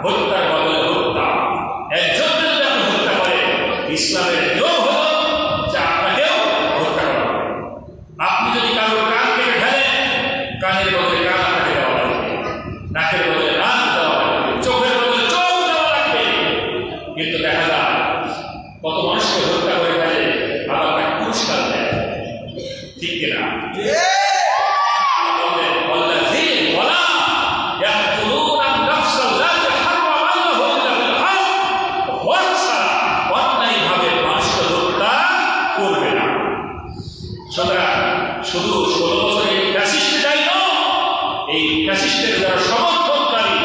হত্যার বদলে হত্যা। একজনকে যদি আপনি হত্যা করেন, ইসলামের নিয়ম হলো যে আপনাকেও হত্যা করা হবে। আপনি যদি কারোর কান কেটে ফেলেন, কানের বদলে কান আপনাকে দেওয়া লাগবে, নাকের বদলে নাক দেওয়া লাগবে, চোখের বদলে চোখ দেওয়া লাগবে। কিন্তু দেখা যায় কত মানুষকে হত্যা করে ফেলে, আবার তাকে পুরস্কার দেয়। ঠিক কিনা? শুধু 16 বছরের ফ্যাসিস্ট দায়ী নয়, এই ফ্যাসিস্টের যারা সমর্থনকারী,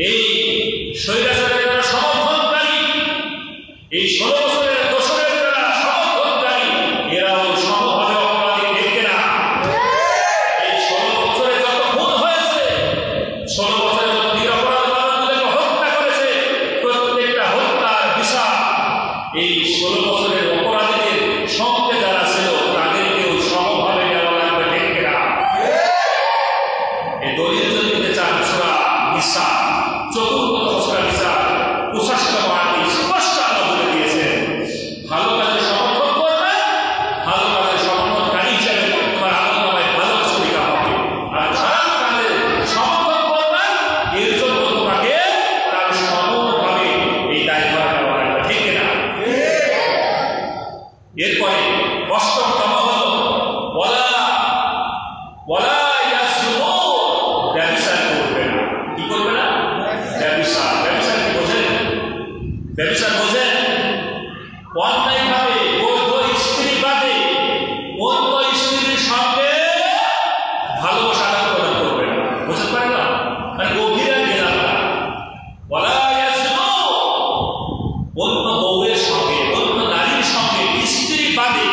এই স্বৈরাচারের যারা সমর্থনকারী, এই 16 বছরের দোসরের যারা সমর্থনকারী, এরাও সমভাবে অপরাধী। দেখে না? এই 16 বছরে যত খুন হয়েছে, 16 বছরে যত নিরপরাধ মানুষগুলোকে হত্যা করেছে, প্রত্যেকটা হত্যার বিচার এই 16 বছরের অপরাধীদের সঙ্গে যারা ছিল তাদেরকেও সমভাবে দেওয়া লাগবে। ঠিক না? এই দলিল যদি দিতে চান, সূরা চতুর্থ খসড়া বিচার 65 আয়াতে স্পষ্ট আল্লাহ বলে দিয়েছেন, ভালো কাজের সমর্থন করবে, ভালো কাজের সমর্থনকারী হিসেবে তোমার আল্লাহর ভালো কিছু লেখা হবে, আর খারাপ কাজের সমর্থন করবে এর জন্য তোমাকে তার সমভাবে এই দায়ভার দেওয়া লাগবে, ঠিক না? এরপরে অষ্টমতম হলো ওয়ালা ইয়াসরু, ব্যভিচার করবে না। কি করবে না? ব্যভিচার। ব্যভিচার কি বোঝেন? ব্যভিচার বোঝেন? অন্যায়ভাবে বৈধ স্ত্রী বাদে অন্য স্ত্রীর সঙ্গে ভালোবাসা আদান করবে না। বুঝতে পারেন না? মানে গভীরে গেলাম না। ওয়ালা ইয়াসরু, অন্য বউয়ের সঙ্গে, অন্য নারীর সঙ্গে, স্ত্রী বাদে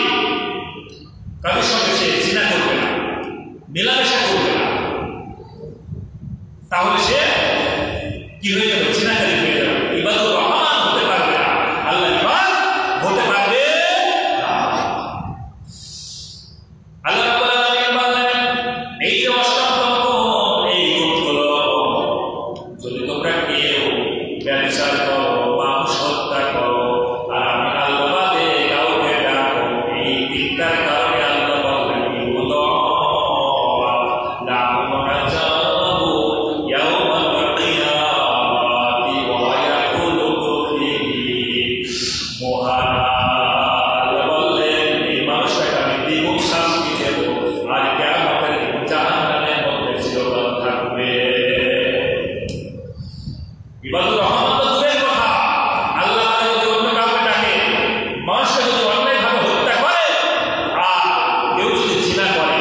কাদের সঙ্গে সে জিনা করবে না, মেলামেশা করবে না। তাহলে সে কি হয়ে যাবে? জিনাকারী হয়ে যাবে, ইবাদুর রহমান হতে পারবে না, আল্লাহ ইবাদ হতে পারবে না। আল্লাহ রাব্বুল আলামিন বলেন, এই যে অষ্টমতম এই গুণগুলো, যদি তোমরা কেউ ব্যভিচার করো, মানুষ হত্যা করো, আর আমি আল্লাহ বাদে কাউকে ডাকো, এই তিনটার কারণে আল্লাহ বললেন এগুলো লাহুম আযাবু ইয়াওমাল কিয়ামাতি ওয়া ইয়াকুলু ফীহি মুহানা। আল্লাহ বললেন এই মানুষটাকে আমি দ্বিগুণ শাস্তি দেব, আর কিয়ামতের দিন জাহান্নামের মধ্যে চিরকাল থাকবে। ইবাদুর রহমান তো দূরের কথা, আল্লাহ যদি অন্য কাউকে ডাকে, মানুষকে যদি অন্যায়ভাবে হত্যা করে, আর কেউ যদি জিনা করে,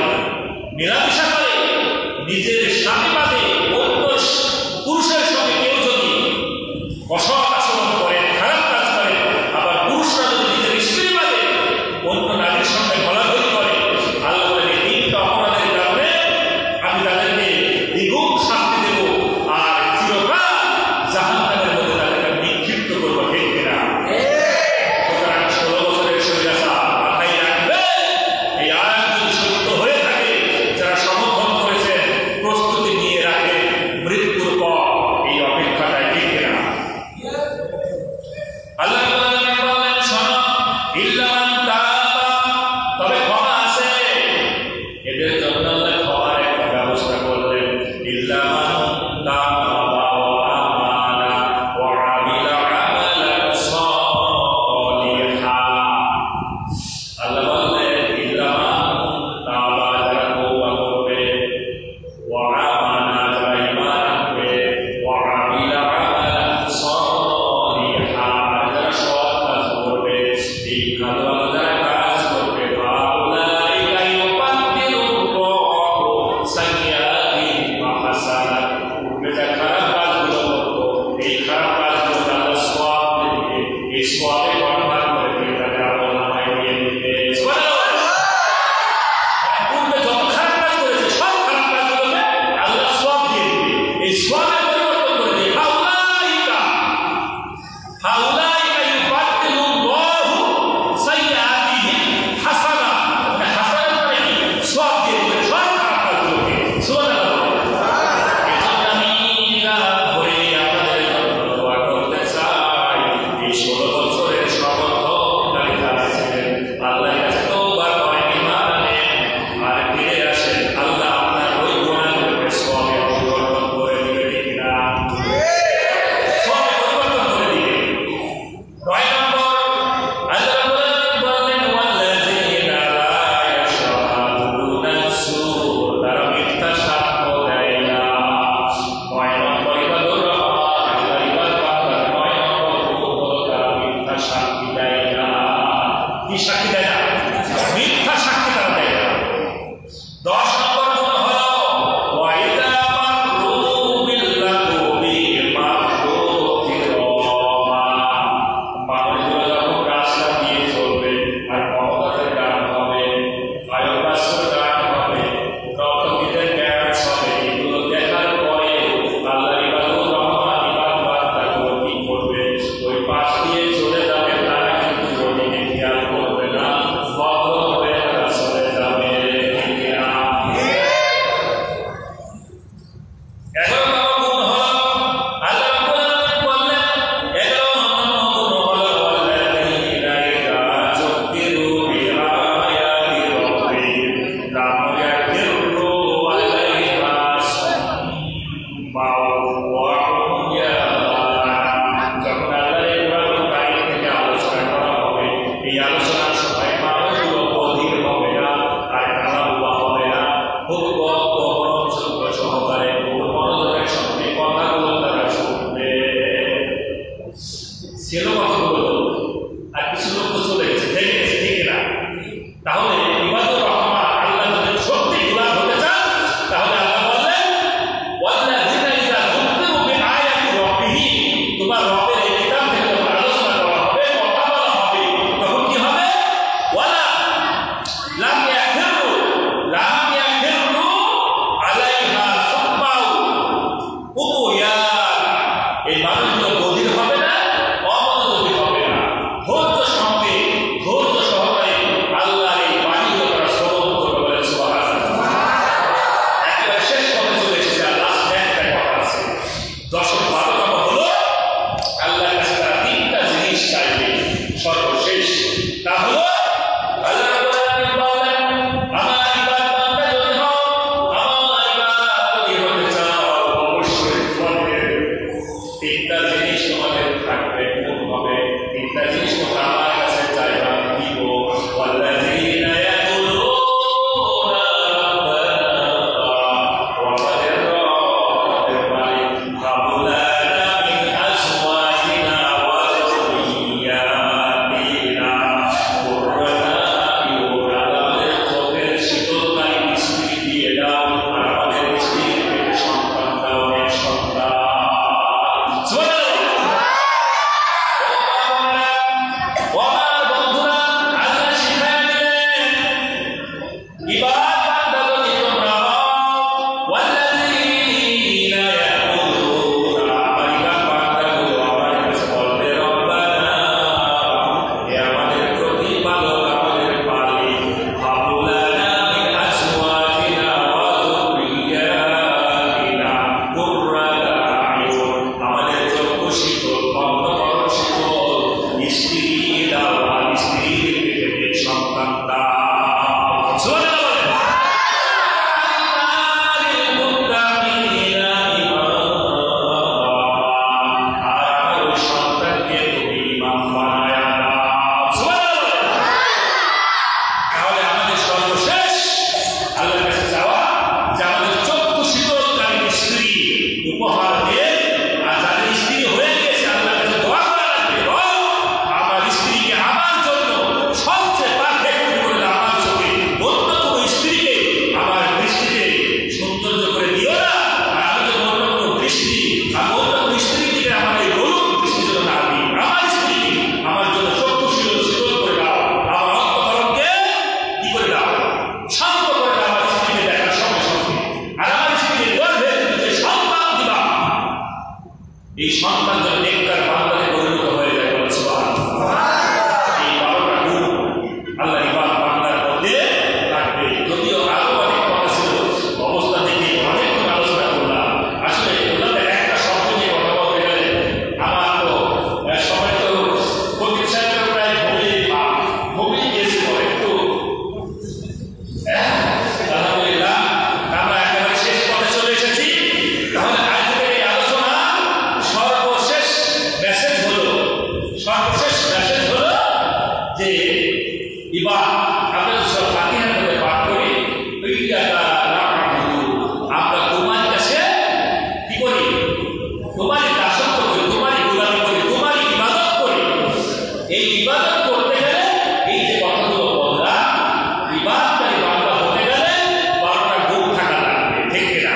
মেলামেশা করে, নিজের স্বামী বাদে অন্য পুরুষের সঙ্গে কেউ যদি অসৎ আচরণ করে, খারাপ কাজ করে, আবার পুরুষরা যদি নিজের স্ত্রী বাদে অন্য নারীর সঙ্গে ঘোরাঘুরি করে, আল্লাহ বলেন এই তিনটা অপরাধের কারণে আমি তাদেরকে দ্বিগুণ শাস্তি দেব, আর চিরকাল জাহান্নামের মধ্যে তাদেরকে নিক্ষিপ্ত করবো, ঠিক কিনা? সুতরাং 16 বছরের শরীরাচার মাথায় রাখবে। এই আয়াত যদি সত্য হয়ে থাকে, যারা সমর্থন করেছেন প্রস্তুতি নিয়ে রাখে মৃত্যুর পর এই অপেক্ষাটাই, ঠিক কিনা? আল্লাহ বলেন, শোনো, ইল্লা মান তাবা, তবে ক্ষমা আছে এদের জন্য। আল্লাহ ক্ষমার একটা ব্যবস্থা করলেন, ইল্লা মান তাবা ওয়া আমানা ওয়া আমিলা আমালান সালিহা। আল্লাহ বললেন ইল্লা মান তাবা, যারা তওবা করবে, ওয়া আমানা, যারা ঈমান আনবে, ওয়া আমিলা আমালান সালিহা, যারা সৎ কাজ করবে, এই ভালো যারা কাজ করবে, ফাউলাইকা ইউবাদদিলুল্লাহু সাইয়্যাতিহিম হাসানাত, পূর্বে যা খারাপ কাজগুলো করতো, এই খারাপ কাজগুলো আল্লাহ সওয়াব দিবে, এই সওয়াবে কনভার্ট করে দিয়ে তাকে আমলনামায় দিয়ে দিবে। সুবহানাল্লাহ। পূর্বে যত খারাপ কাজ করেছে সব খারাপ কাজগুলোকে আল্লাহ সওয়াব দিয়ে দিবে, এই সওয়াবে পরিবর্তন করে দিয়ে ফাউলাইকা ইউবাদদিলুল্লাহু সাইয়্যাতিহিম হাসানাত, হাসানাত মানে কি? সওয়াব দিয়ে দিবে সব খারাপ কাজগুলোকে। সুবহানাল্লাহ। এজন্য আমি ভরে আপনাদের জন্য দোয়া করতে চাই, এই 16 বছরের সমর্থনকারী যারা ছিলেন, আল্লাহর কাছে তওবা করেন, ঈমান আনেন, আর ফিরে আসেন, আল্লাহ আপনার ওই গুনাহগুলোকে সওয়াবে পরিবর্তন করে দিবে, ঠিক না? সওয়াবে পরিবর্তন করে দিবে। মানুষগুলো বধির হবে না, অমনোযোগী হবে না, ধৈর্য সঙ্গে ধৈর্য সহকারে আল্লাহর এই বাণীগুলো তারা শ্রবণ করবে বলে সুবহানাল্লাহ। একেবারে শেষ পথে চলে এসেছে, আর লাস্ট একটা কথা আছে। 10-12 হলো আল্লাহর কাছে তারা 3টা জিনিস চাইবে সর্বশেষ। তা হলো আল্লাহ রাব্বুল আলামিন বলেন, আমার ইবাদত বান্দা যদি হও, আমার ইবাদত যদি হতে চাও, অবশ্যই তোমাদের 3টা জিনিস তোমাদের থাকবে, কোন হবে 3টা জিনিস তোমরা আমার কাছে চাইবে, আমি দিব। ওয়াল্লাযীনা ইয়াকুলুনা রাব্বানা ওয়াদের রব্বের মালিক হাব লানা মিন আজওয়াজিনা ওয়া যুররিয়াতিনা কুররাতা আয়ুন। আমাদের চোখের শীতলকারী স্ত্রী দিয়ে দাও, আর আমাদের স্ত্রীকে সন্তান দাও, নেক সন্তান। সুবহানাল্লাহ। ও আমার বন্ধুরা, আল্লাহ শিখায় দিলেন, ইবাদত বান্দা যদি তোমরা হও, ওয়াল্লাযীনা ইয়াকুলুনা, আমার ইবাদত বান্দাগুলো আমার কাছে বলবে, রব্বানা, হে আমাদের প্রতিপালক, আমাদের মালিক, হাব লানা মিন আজওয়াজিনা ওয়া যুররিয়াতিনা কুররাতা আয়ুন। আমাদের চক্ষু শীতল, অন্তর শীতল স্ত্রী দাও, আর স্ত্রীর পেটে সন্তান দাও। সুবহানাল্লাহ। আর আমার ওই সন্তানকে তুমি ইমাম বানায়া দাও। সুবহানাল্লাহ। তাহলে আমাদের সর্বশেষ আল্লাহর কাছে যাওয়া, যে আমাদের চক্ষু শীতলকারী স্ত্রী উপহার দিয়ে, আর যাদের স্ত্রী হয়ে গেছে আল্লাহর কাছে দোয়া করা লাগবে, রব আমার স্ত্রীকে আমার জন্য সবচেয়ে পারফেক্ট করে দাও, আমার চোখে অন্য কোনো স্ত্রীকে আমার দৃষ্টিতে সৌন্দর্য করে দিও না, আর আমি যদি অন্য কোনো দৃষ্টি, আমি অন্য কোনো স্ত্রীর দিকে আমার এই গরুর দৃষ্টি যেন না দিই, আমার স্ত্রীকে আমার জন্য চক্ষু শীতল করে দাও, আমার অন্তঃকরণকে কি করে দাও, শান্ত করে দাও আমার স্ত্রীকে দেখার সঙ্গে সঙ্গে। আর আমার স্ত্রীকে গর্ভে তুমি যে সন্তান দিবা, এই সন্তান যেন নেককার বান্দাতে পরিণত হয়ে যায় বলে সুবহানাল্লাহ। এই 12টা গুণ আল্লাহ ইবাদত বান্দার মধ্যে থাকবে। যদিও আরো অনেক কথা ছিল, অবস্থা দেখে অনেকক্ষণ আলোচনা করলাম। আসলে ওনাদের একটা শব্দ নিয়ে কথা বলতে গেলে আমার তো সময় তো ফকির সাহেবের প্রায় ঘুমিয়ে গিয়েছিল একটু। আলহামদুলিল্লাহ, আমরা একেবারে শেষ পথে চলে এসেছি। তাহলে আজকের এই আলোচনা সর্বশেষ মেসেজ হলো যে আমরা সব ফাতিহার মধ্যে পাঠ করি, আমরা তোমার কাছে কি করি, তোমারই দাসত্ব করি, তোমারই গোলামি করি, তোমারই ইবাদত করি। এই ইবাদত করতে গেলে এই যে কথাগুলো বললাম, ইবাদতকারী বান্দা হতে গেলে 12টা গুণ থাকা লাগবে, ঠিক কিনা?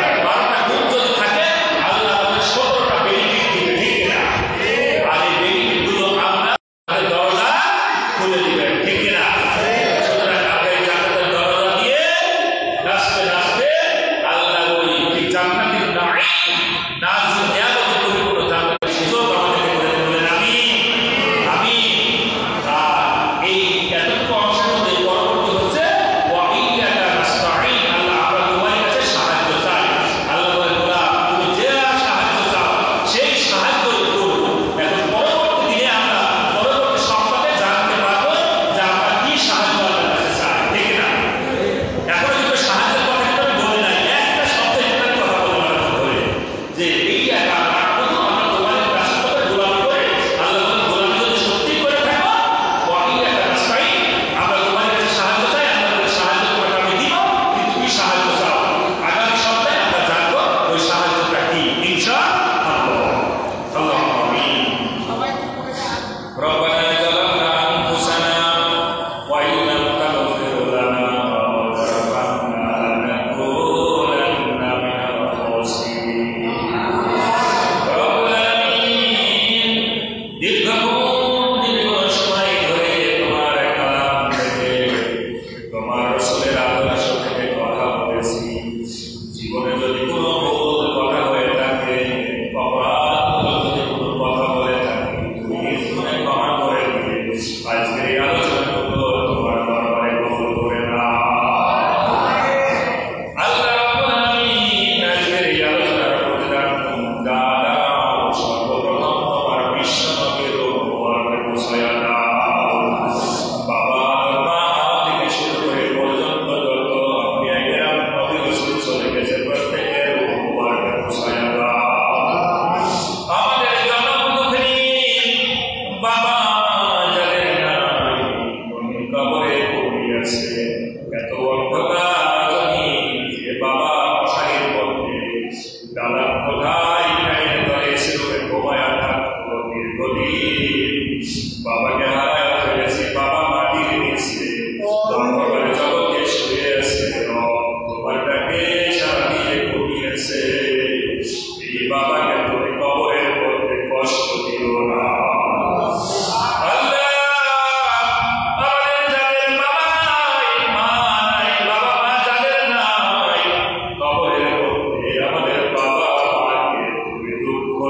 আর 12টা গুণ যদি থাকে, আল্লাহ আমাদের 17টা বেনিফিট দিবে, ঠিক কিনা? আর এই বেনিফিটগুলো আমরা দরজা খুলে দিবেন, ঠিক কিনা? সুতরাং আমরা এই জান্নাতের দরজা দিয়ে নাচতে নাচতে আল্লাহ ওই জান্নাতের নাজিল নিয়ামতের পরিপূর্ণ জান্নাতের সুযোগ আমাদেরকে করে দেবেন। আমিন, আমিন।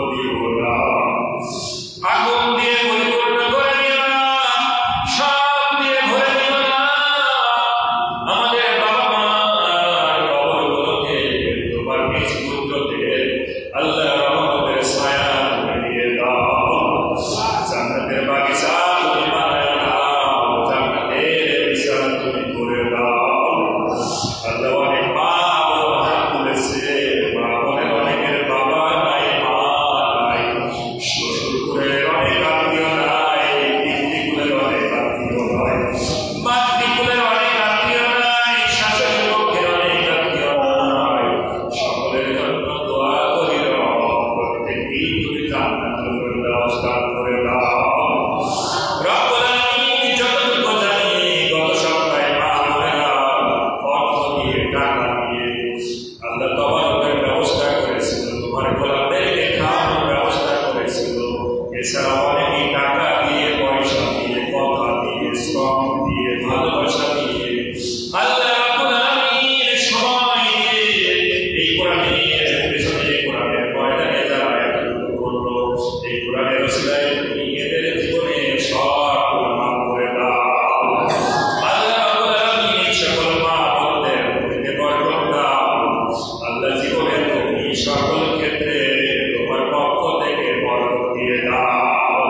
দিও না, আগুন দিয়ে পরিপূর্ণ করে দিও না, সব দিয়ে ভরে দিও না। আমাদের বাবা মার কবরগুলোকে তোমার নিজ কুদরতে আল্লাহ রহমতের ছায়া তুমি দিয়ে দাও, জান্নাতের বাগিচা তুমি বানায় দাও, জান্নাতের বিছানা তুমি করে দাও। আল্লাহ অনেক মা বাবা হাত তুলেছে, মা বোনের অনেকের বাবা নাই, মা নাই, শ্বশুরকুলের অনেক আত্মীয় নাই, পিতৃকুলের অনেক আত্মীয় নাই, মাতৃকুলের অনেক আত্মীয় নাই, শাশুড়ি পক্ষের অনেক আত্মীয় নাই। সকলের জন্য দোয়া করি প্রত্যেকদিন তুমি জান্নাতুল ফেরদাউস দান করে দাও। রব্বুল আলামিন যতটুকু জানি গত সপ্তাহে মা বোনেরা অর্থ দিয়ে টাকা দিয়ে আল্লাহ তবারকের ব্যবস্থা করেছিল, তোমার গোলামদেরকে খাওয়ানোর ব্যবস্থা করেছিল, এছাড়া অনেকেই টাকা দিয়ে, পয়সা দিয়ে, কথা দিয়ে, শ্রম দিয়ে, ভালোবাসা দিয়ে আল্লাহ রাব্বুল আলামিন সময় দিয়ে এই কোরআনের পেছনে, কোরআনের ময়দানে যারা এতটুকু করলো, এই কোরআনের ওসিলায় তুমি এদের জীবনে সব মাফ করে দাও। আল্লাহ রাব্বুল আলামিন এই সকল মা বোনদের প্রতিকে বরকত দাও। আল্লাহ জীবনে তুমি সকল ক্ষেত্রে তোমার পক্ষ থেকে বরকত দিয়ে দাও।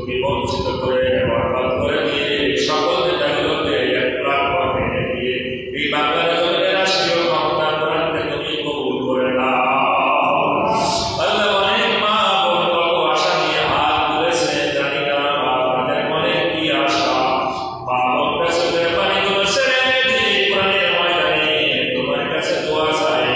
তুমি বঞ্চিত করে বরবাদ করে দিয়ে সকল নেতাগুলোকে এক প্ল্যাটফর্মে এনে দিয়ে এই বাংলার জমিনে রাষ্ট্রীয় ক্ষমতা কোরআনকে তুমি কবুল করে নাও। আল্লাহ অনেক মা বোন কত আশা নিয়ে হাত তুলেছে, জানি না আপনাদের মনে কি আশা। মা বোন কাছে পানিগুলো ছেড়ে দিয়ে কোরআনের ময়দানে তোমার কাছে দোয়া চাই,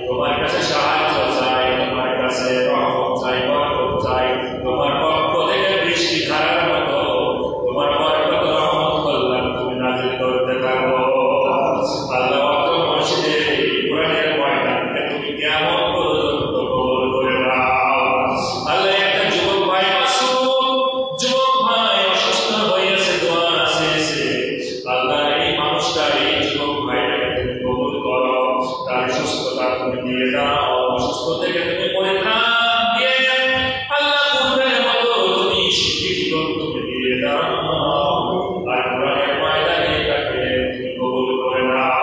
তোমার কাছে সাহায্য চাই, তোমার কাছে রহমত চাই, বরকত চাই, তোমার পক্ষ থেকে বৃষ্টি ধারার মতো তোমার বরকত রহমত কল্যাণ তুমি নাযিল করতে থাকো। আল্লাহ অত মসজিদে কোরআনের ময়দানকে তুমি কিয়ামত পর্যন্ত কবুল করে নাও। আল্লাহ একটা যুবক ভাই যুবক ভাই অসুস্থ হয়েছে, দোয়া চেয়েছে। আল্লাহ এই মানুষটা এই যুবক ভাইটাকে তুমি কবুল করো, তার সুস্থতা তুমি দিয়ে দাও, অসুস্থ থেকে তুমি পরিত্রাণ দিয়ে আল্লাহ পূর্বের মতো তুমি সুখী জীবন তুমি দিয়ে দাও। আর কোরআনের ময়দানে তাকে তুমি কবুল করে নাও।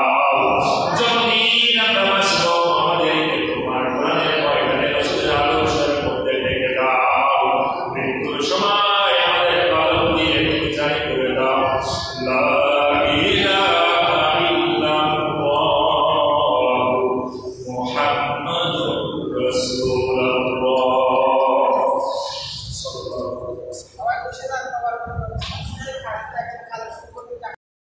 যতদিন আমরা বাঁচব আমাদেরকে তোমার কোরআনের ময়দানে রাসূলের আদর্শের মধ্যে ঢেকে দাও। মৃত্যুর সময় আমাদের কলম দিয়ে তুমি জারি করে দাও, লা ইলাহা ইল্লাল্লাহ মুহাম্মাদুর রাসূলুল্লাহ।